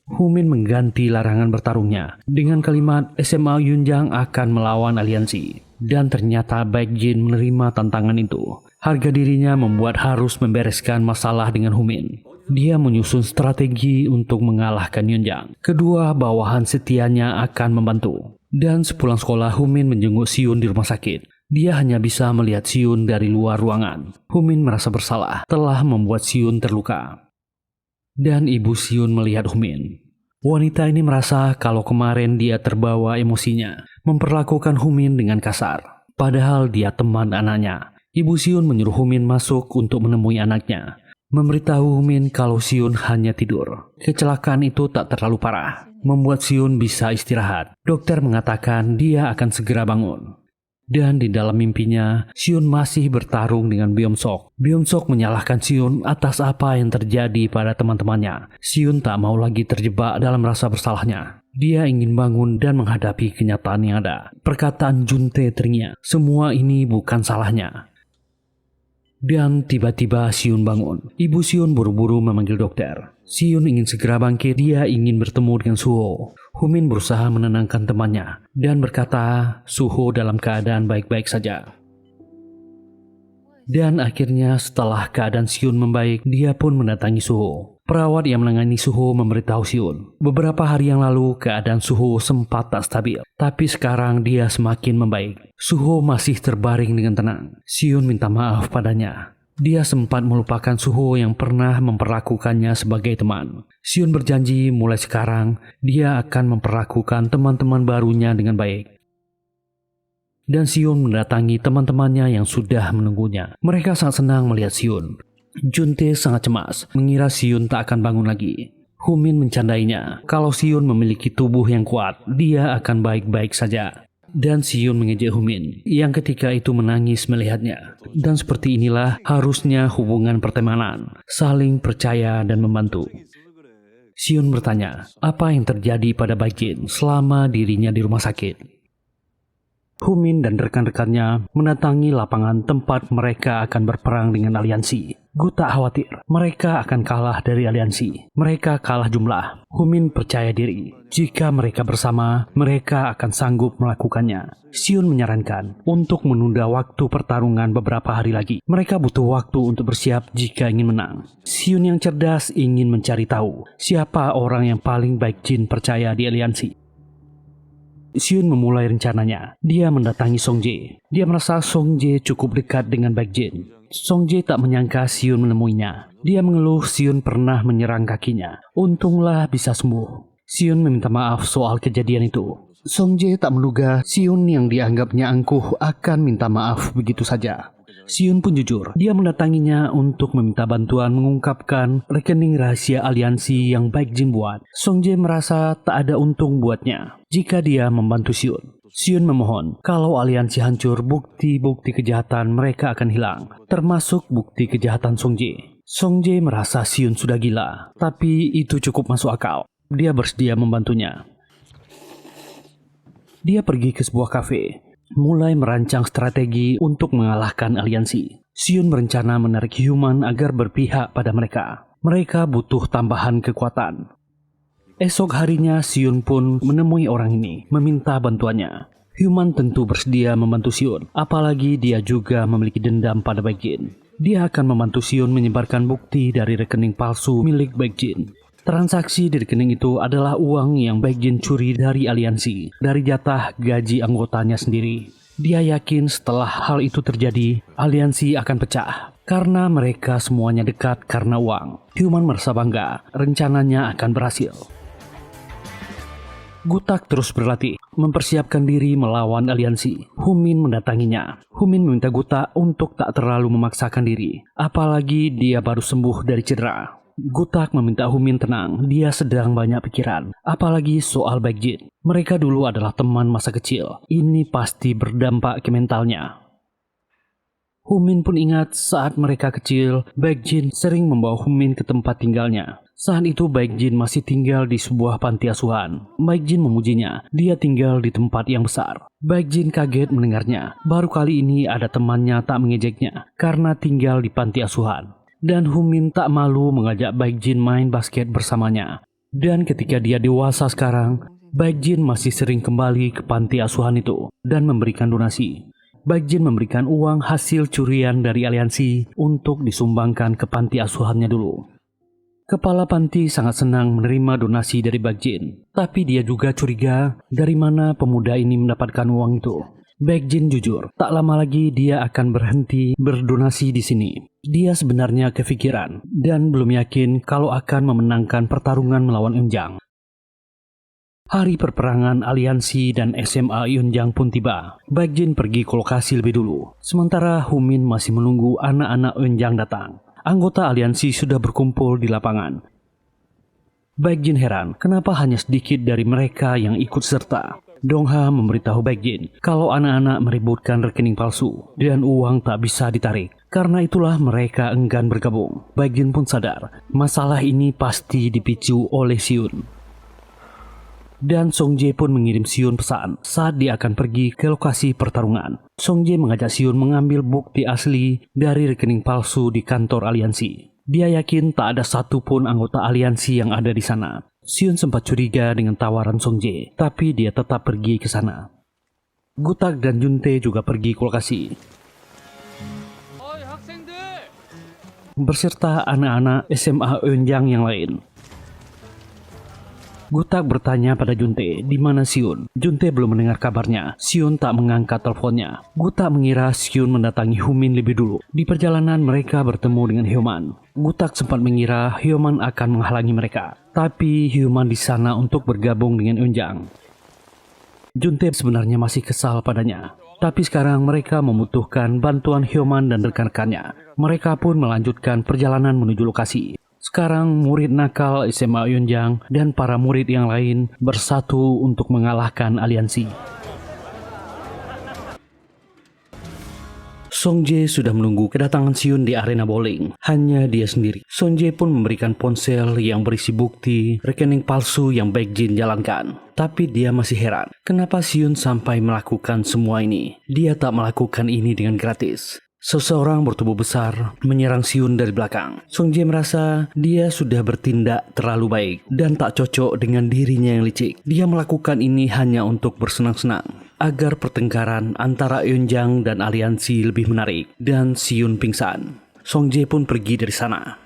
Humin mengganti larangan bertarungnya dengan kalimat SMA Yunjang akan melawan aliansi. Dan ternyata Baekjin menerima tantangan itu. Harga dirinya membuat harus membereskan masalah dengan Humin. Dia menyusun strategi untuk mengalahkan Yunjang. Kedua bawahan setianya akan membantu. Dan sepulang sekolah, Humin menjenguk Siun di rumah sakit. Dia hanya bisa melihat Siun dari luar ruangan. Humin merasa bersalah telah membuat Siun terluka. Dan ibu Siun melihat Humin. Wanita ini merasa kalau kemarin dia terbawa emosinya, memperlakukan Humin dengan kasar. Padahal dia teman anaknya. Ibu Siun menyuruh Humin masuk untuk menemui anaknya. Memberitahu Humin kalau Siun hanya tidur. Kecelakaan itu tak terlalu parah, membuat Siun bisa istirahat. Dokter mengatakan dia akan segera bangun. Dan di dalam mimpinya, Siun masih bertarung dengan Byung-sok. Byung-sok menyalahkan Siun atas apa yang terjadi pada teman-temannya. Siun tak mau lagi terjebak dalam rasa bersalahnya. Dia ingin bangun dan menghadapi kenyataan yang ada. Perkataan Juntae teringat, semua ini bukan salahnya. Dan tiba-tiba Siun bangun. Ibu Siun buru-buru memanggil dokter. Siun ingin segera bangkit, dia ingin bertemu dengan Suho. Humin berusaha menenangkan temannya dan berkata Suho dalam keadaan baik-baik saja. Dan akhirnya setelah keadaan Siun membaik, dia pun mendatangi Suho. Perawat yang menangani Suho memberitahu Siun. Beberapa hari yang lalu keadaan Suho sempat tak stabil, tapi sekarang dia semakin membaik. Suho masih terbaring dengan tenang. Siun minta maaf padanya. Dia sempat melupakan Suho yang pernah memperlakukannya sebagai teman. Siun berjanji mulai sekarang dia akan memperlakukan teman-teman barunya dengan baik. Dan Siun mendatangi teman-temannya yang sudah menunggunya. Mereka sangat senang melihat Siun. Juntae sangat cemas, mengira Siun tak akan bangun lagi. Humin mencandainya, kalau Siun memiliki tubuh yang kuat, dia akan baik-baik saja. Dan Siun mengejek Humin, yang ketika itu menangis melihatnya. Dan seperti inilah harusnya hubungan pertemanan, saling percaya dan membantu. Siun bertanya, apa yang terjadi pada Baekjin selama dirinya di rumah sakit? Humin dan rekan-rekannya mendatangi lapangan tempat mereka akan berperang dengan aliansi. Gutak khawatir mereka akan kalah dari aliansi. Mereka kalah jumlah. Humin percaya diri. Jika mereka bersama, mereka akan sanggup melakukannya. Siun menyarankan untuk menunda waktu pertarungan beberapa hari lagi. Mereka butuh waktu untuk bersiap jika ingin menang. Siun yang cerdas ingin mencari tahu siapa orang yang paling Baekjin percaya di aliansi. Siun memulai rencananya. Dia mendatangi Songjae. Dia merasa Songjae cukup dekat dengan Baekjin. Songjae tak menyangka Siun menemuinya. Dia mengeluh Siun pernah menyerang kakinya. Untunglah bisa sembuh. Siun meminta maaf soal kejadian itu. Songjae tak menduga Siun yang dianggapnya angkuh akan minta maaf begitu saja. Siun pun jujur. Dia mendatanginya untuk meminta bantuan mengungkapkan rekening rahasia aliansi yang Baekjin buat. Songjae merasa tak ada untung buatnya jika dia membantu Siun. Xion memohon kalau aliansi hancur, bukti-bukti kejahatan mereka akan hilang, termasuk bukti kejahatan Songjae. Songjae merasa Xion sudah gila, tapi itu cukup masuk akal. Dia bersedia membantunya. Dia pergi ke sebuah kafe, mulai merancang strategi untuk mengalahkan aliansi. Xion berencana menarik Human agar berpihak pada mereka. Mereka butuh tambahan kekuatan. Esok harinya Xion pun menemui orang ini, meminta bantuannya. Human tentu bersedia membantu Xion, apalagi dia juga memiliki dendam pada Baekjin. Dia akan membantu Xion menyebarkan bukti dari rekening palsu milik Baekjin. Transaksi di rekening itu adalah uang yang Baekjin curi dari aliansi, dari jatah gaji anggotanya sendiri. Dia yakin setelah hal itu terjadi, aliansi akan pecah. Karena mereka semuanya dekat karena uang. Human merasa bangga, rencananya akan berhasil. Gutak terus berlatih, mempersiapkan diri melawan aliansi. Humin mendatanginya. Humin meminta Gutak untuk tak terlalu memaksakan diri, apalagi dia baru sembuh dari cedera. Gutak meminta Humin tenang, dia sedang banyak pikiran, apalagi soal Baekjin. Mereka dulu adalah teman masa kecil, ini pasti berdampak ke mentalnya. Humin pun ingat saat mereka kecil, Baekjin sering membawa Humin ke tempat tinggalnya. Saat itu Baekjin masih tinggal di sebuah panti asuhan. Baekjin memujinya, dia tinggal di tempat yang besar. Baekjin kaget mendengarnya, baru kali ini ada temannya tak mengejeknya karena tinggal di panti asuhan. Dan Humin tak malu mengajak Baekjin main basket bersamanya. Dan ketika dia dewasa sekarang, Baekjin masih sering kembali ke panti asuhan itu dan memberikan donasi. Baekjin memberikan uang hasil curian dari aliansi untuk disumbangkan ke panti asuhannya dulu. Kepala panti sangat senang menerima donasi dari Baekjin, tapi dia juga curiga dari mana pemuda ini mendapatkan uang itu. Baekjin jujur, tak lama lagi dia akan berhenti berdonasi di sini. Dia sebenarnya kefikiran dan belum yakin kalau akan memenangkan pertarungan melawan Eunjang. Hari perperangan aliansi dan SMA Eunjang pun tiba. Baekjin pergi ke lokasi lebih dulu, sementara Humin masih menunggu anak-anak Eunjang datang. Anggota aliansi sudah berkumpul di lapangan. Baekjin heran kenapa hanya sedikit dari mereka yang ikut serta. Dongha memberitahu Baekjin kalau anak-anak meributkan rekening palsu dan uang tak bisa ditarik. Karena itulah mereka enggan bergabung. Baekjin pun sadar masalah ini pasti dipicu oleh Xion. Dan Songjae pun mengirim Xion pesan saat dia akan pergi ke lokasi pertarungan. Songjae mengajak Xion mengambil bukti asli dari rekening palsu di kantor aliansi. Dia yakin tak ada satupun anggota aliansi yang ada di sana. Xion sempat curiga dengan tawaran Songjae, tapi dia tetap pergi ke sana. Gutak dan Juntae juga pergi ke lokasi, berserta anak-anak SMA Eunjang yang lain. Gutak bertanya pada Juntae di mana Xion. Juntae belum mendengar kabarnya. Xion tak mengangkat teleponnya. Gutak mengira Xion mendatangi Humin lebih dulu. Di perjalanan mereka bertemu dengan Hyoman. Gutak sempat mengira Hyoman akan menghalangi mereka, tapi Hyoman di sana untuk bergabung dengan Eunjang. Juntae sebenarnya masih kesal padanya, tapi sekarang mereka membutuhkan bantuan Hyoman dan rekan-rekannya. Mereka pun melanjutkan perjalanan menuju lokasi. Sekarang murid nakal SMA Eunjang dan para murid yang lain bersatu untuk mengalahkan aliansi. Songjae sudah menunggu kedatangan Xion di arena bowling. Hanya dia sendiri. Songjae pun memberikan ponsel yang berisi bukti rekening palsu yang Baekjin jalankan. Tapi dia masih heran, kenapa Xion sampai melakukan semua ini? Dia tak melakukan ini dengan gratis. Seseorang bertubuh besar menyerang Xion dari belakang. Songjae merasa dia sudah bertindak terlalu baik dan tak cocok dengan dirinya yang licik. Dia melakukan ini hanya untuk bersenang-senang, agar pertengkaran antara Eunjang dan aliansi lebih menarik dan Xion pingsan. Songjae pun pergi dari sana.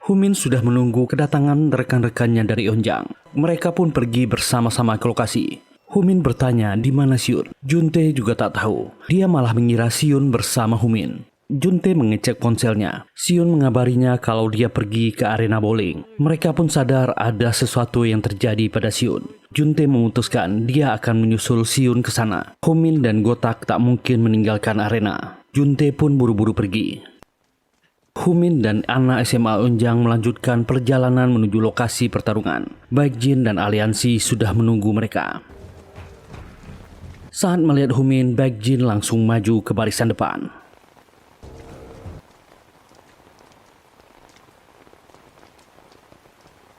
Humin sudah menunggu kedatangan rekan-rekannya dari Eunjang. Mereka pun pergi bersama-sama ke lokasi. Humin bertanya di mana Xion. Juntae juga tak tahu. Dia malah mengira Xion bersama Humin. Juntae mengecek ponselnya. Xion mengabarinya kalau dia pergi ke arena bowling. Mereka pun sadar ada sesuatu yang terjadi pada Xion. Juntae memutuskan dia akan menyusul Xion ke sana. Humin dan Gotak tak mungkin meninggalkan arena. Juntae pun buru-buru pergi. Humin dan anak SMA Eunjang melanjutkan perjalanan menuju lokasi pertarungan. Baekjin dan aliansi sudah menunggu mereka. Saat melihat Humin, Baekjin langsung maju ke barisan depan.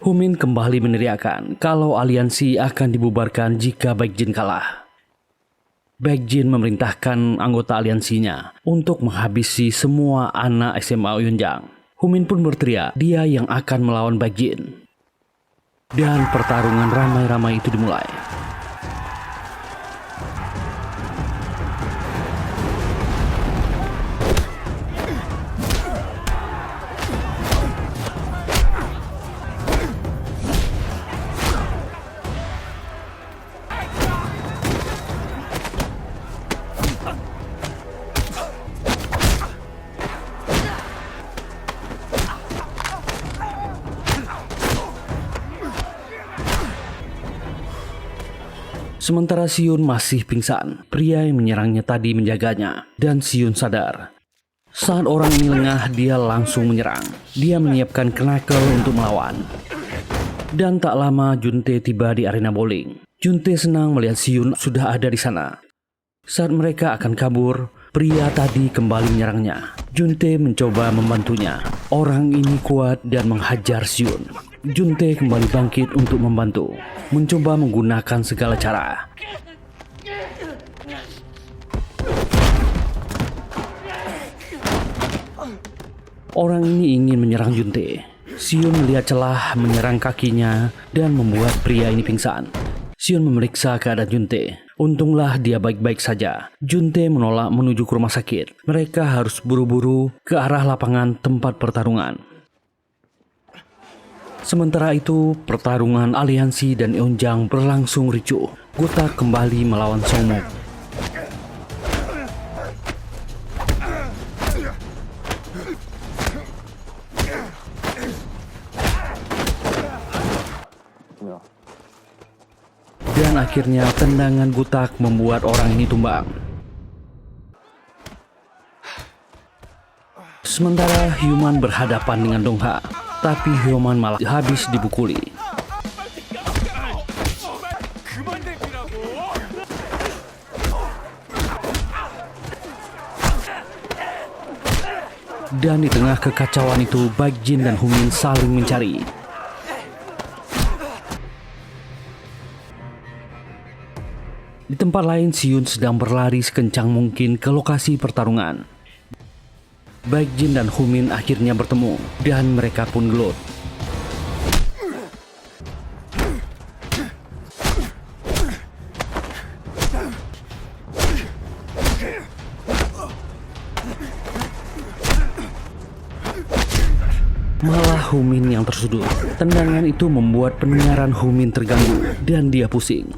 Humin kembali meneriakkan kalau aliansi akan dibubarkan jika Baekjin kalah. Baekjin memerintahkan anggota aliansinya untuk menghabisi semua anak SMA Eunjang. Humin pun berteriak dia yang akan melawan Baekjin. Dan pertarungan ramai-ramai itu dimulai. Sementara Siun masih pingsan, pria yang menyerangnya tadi menjaganya, dan Siun sadar. Saat orang ini lengah, dia langsung menyerang. Dia menyiapkan knuckle untuk melawan. Dan tak lama Juntae tiba di arena bowling. Juntae senang melihat Siun sudah ada di sana. Saat mereka akan kabur, pria tadi kembali menyerangnya. Juntae mencoba membantunya. Orang ini kuat dan menghajar Siun. Juntae kembali bangkit untuk membantu, mencoba menggunakan segala cara. Orang ini ingin menyerang Juntae. Siun melihat celah menyerang kakinya dan membuat pria ini pingsan. Siun memeriksa keadaan Juntae. Untunglah dia baik-baik saja. Juntae menolak menuju ke rumah sakit. Mereka harus buru-buru ke arah lapangan tempat pertarungan. Sementara itu, pertarungan aliansi dan Eunjang berlangsung ricuh. Gotak kembali melawan Songmok. Dan akhirnya tendangan Gotak membuat orang ini tumbang. Sementara Human berhadapan dengan Dongha. Tapi Human malah habis dipukuli. Dan di tengah kekacauan itu, Baekjin dan Humin saling mencari. Di tempat lain, Siun sedang berlari sekencang mungkin ke lokasi pertarungan. Baekjin dan Humin akhirnya bertemu dan mereka pun gelut. Malah Humin yang tersudut. Tendangan itu membuat pendengaran Humin terganggu dan dia pusing.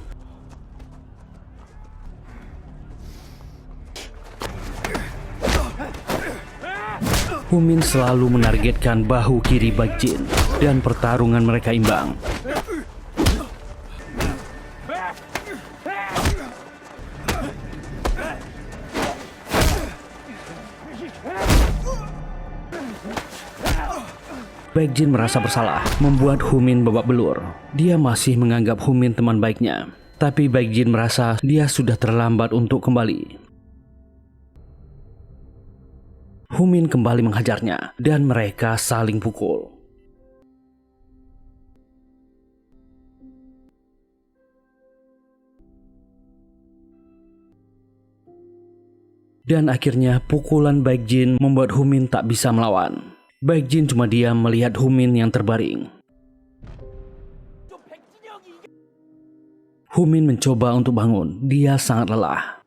Humin selalu menargetkan bahu kiri Baekjin dan pertarungan mereka imbang. Baekjin merasa bersalah membuat Humin babak belur. Dia masih menganggap Humin teman baiknya. Tapi Baekjin merasa dia sudah terlambat untuk kembali. Humin kembali menghajarnya dan mereka saling pukul. Dan akhirnya pukulan Baekjin membuat Humin tak bisa melawan. Baekjin cuma diam melihat Humin yang terbaring. Humin mencoba untuk bangun, dia sangat lelah.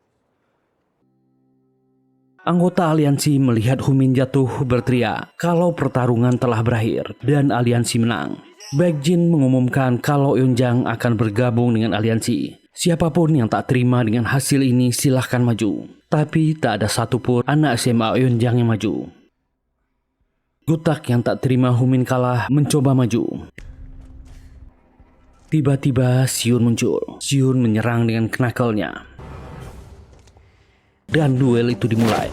Anggota aliansi melihat Humin jatuh berteriak kalau pertarungan telah berakhir dan aliansi menang. Baekjin mengumumkan kalau Eunjang akan bergabung dengan aliansi. Siapapun yang tak terima dengan hasil ini silahkan maju. Tapi tak ada satupun anak SMA Eunjang yang maju. Gotak yang tak terima Humin kalah mencoba maju. Tiba-tiba Siun muncul. Siun menyerang dengan knuckle-nya. Dan duel itu dimulai.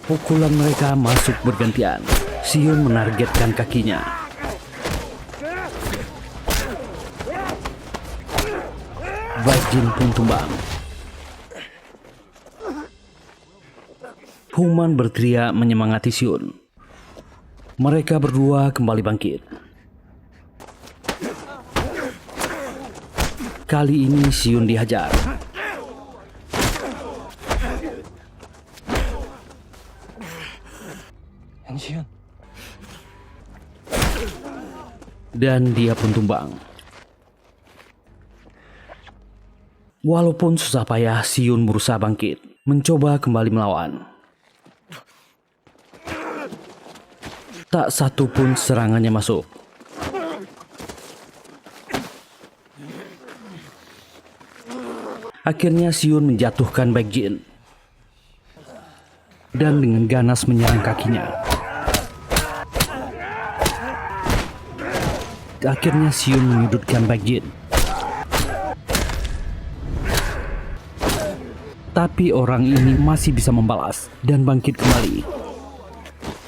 Pukulan mereka masuk bergantian. Siun menargetkan kakinya. Baek Jin pun tumbang. Human berteriak menyemangati Sion. Mereka berdua kembali bangkit. Kali ini Sion dihajar. Dan dia pun tumbang. Walaupun susah payah, Sion berusaha bangkit, mencoba kembali melawan. Tak satu pun serangannya masuk. Akhirnya Sion menjatuhkan Baek Jin dan dengan ganas menyerang kakinya. Akhirnya Sion menyudutkan Baek Jin. Tapi orang ini masih bisa membalas dan bangkit kembali.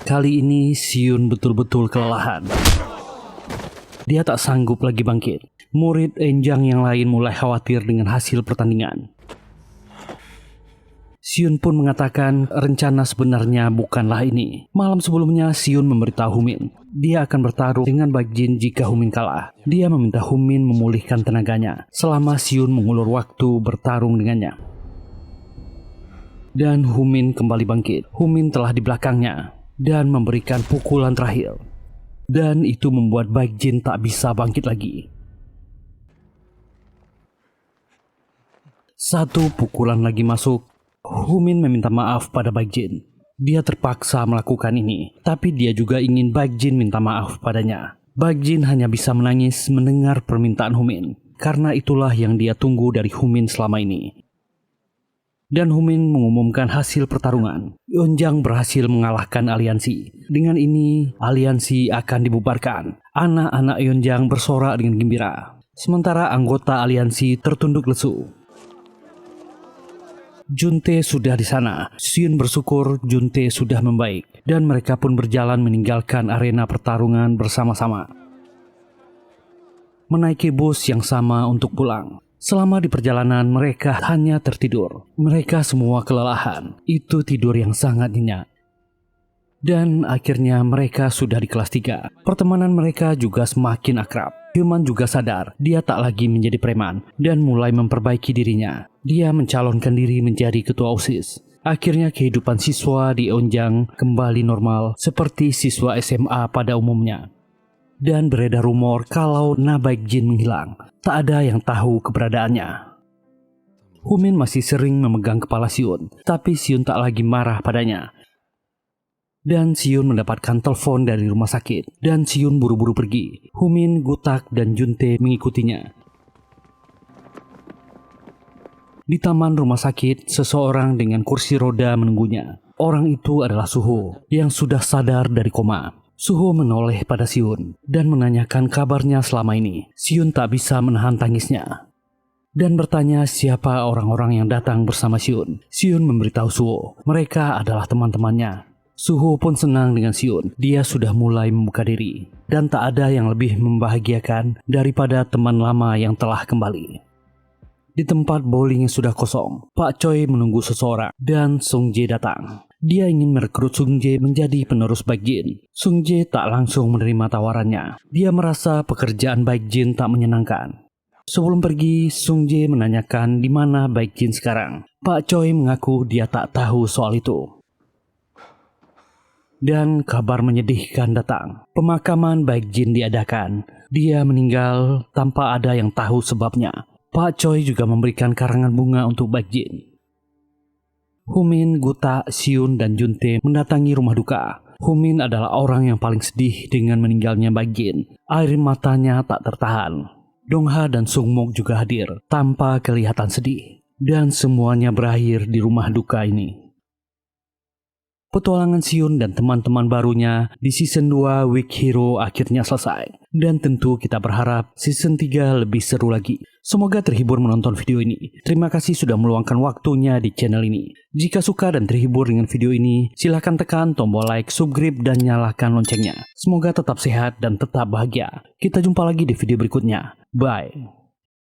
Kali ini Sion betul-betul kelelahan. Dia tak sanggup lagi bangkit. Murid Enjang yang lain mulai khawatir dengan hasil pertandingan. Sion pun mengatakan rencana sebenarnya bukanlah ini. Malam sebelumnya Sion memberitahu Humin dia akan bertarung dengan Baek Jin jika Humin kalah. Dia meminta Humin memulihkan tenaganya selama Sion mengulur waktu bertarung dengannya. Dan Humin kembali bangkit. Humin telah di belakangnya dan memberikan pukulan terakhir. Dan itu membuat Baek Jin tak bisa bangkit lagi. Satu pukulan lagi masuk. Humin meminta maaf pada Baek Jin. Dia terpaksa melakukan ini, tapi dia juga ingin Baek Jin minta maaf padanya. Baek Jin hanya bisa menangis mendengar permintaan Humin, karena itulah yang dia tunggu dari Humin selama ini. Dan Humin mengumumkan hasil pertarungan. Yeonjang berhasil mengalahkan aliansi. Dengan ini, aliansi akan dibubarkan. Anak-anak Yeonjang bersorak dengan gembira. Sementara anggota aliansi tertunduk lesu. Juntae sudah di sana. Sion bersyukur Juntae sudah membaik. Dan mereka pun berjalan meninggalkan arena pertarungan bersama-sama. Menaiki bus yang sama untuk pulang. Selama di perjalanan mereka hanya tertidur. Mereka semua kelelahan. Itu tidur yang sangat nyenyak. Dan akhirnya mereka sudah di kelas 3. Pertemanan mereka juga semakin akrab. Human juga sadar dia tak lagi menjadi preman dan mulai memperbaiki dirinya. Dia mencalonkan diri menjadi ketua OSIS. Akhirnya kehidupan siswa di Yeonjang kembali normal seperti siswa SMA pada umumnya. Dan beredar rumor kalau Na Baek Jin menghilang. Tak ada yang tahu keberadaannya. Humin masih sering memegang kepala Sion, tapi Sion tak lagi marah padanya. Dan Sion mendapatkan telepon dari rumah sakit, dan Sion buru-buru pergi. Humin, Gutak, dan Juntae mengikutinya. Di taman rumah sakit, seseorang dengan kursi roda menunggunya. Orang itu adalah Suho, yang sudah sadar dari koma. Suho menoleh pada Sion dan menanyakan kabarnya selama ini. Sion tak bisa menahan tangisnya dan bertanya siapa orang-orang yang datang bersama Sion. Sion memberitahu Suho mereka adalah teman-temannya. Suho pun senang dengan Sion. Dia sudah mulai membuka diri dan tak ada yang lebih membahagiakan daripada teman lama yang telah kembali. Di tempat bowling yang sudah kosong, Pak Choi menunggu seseorang dan Sung Jae datang. Dia ingin merekrut Sung Jae menjadi penerus Baek Jin. Sung Jae tak langsung menerima tawarannya. Dia merasa pekerjaan Baek Jin tak menyenangkan. Sebelum pergi, Sung Jae menanyakan di mana Baek Jin sekarang. Pak Choi mengaku dia tak tahu soal itu. Dan kabar menyedihkan datang. Pemakaman Baek Jin diadakan. Dia meninggal tanpa ada yang tahu sebabnya. Pak Choi juga memberikan karangan bunga untuk Baek Jin. Humin, Guta, Sion, dan Juntae mendatangi rumah duka. Humin adalah orang yang paling sedih dengan meninggalnya Baek Jin. Air matanya tak tertahan. Dongha dan Sungmok juga hadir tanpa kelihatan sedih. Dan semuanya berakhir di rumah duka ini. Petualangan Sion dan teman-teman barunya di season 2 Week Hero akhirnya selesai. Dan tentu kita berharap season 3 lebih seru lagi. Semoga terhibur menonton video ini. Terima kasih sudah meluangkan waktunya di channel ini. Jika suka dan terhibur dengan video ini, silahkan tekan tombol like, subscribe, dan nyalakan loncengnya. Semoga tetap sehat dan tetap bahagia. Kita jumpa lagi di video berikutnya. Bye.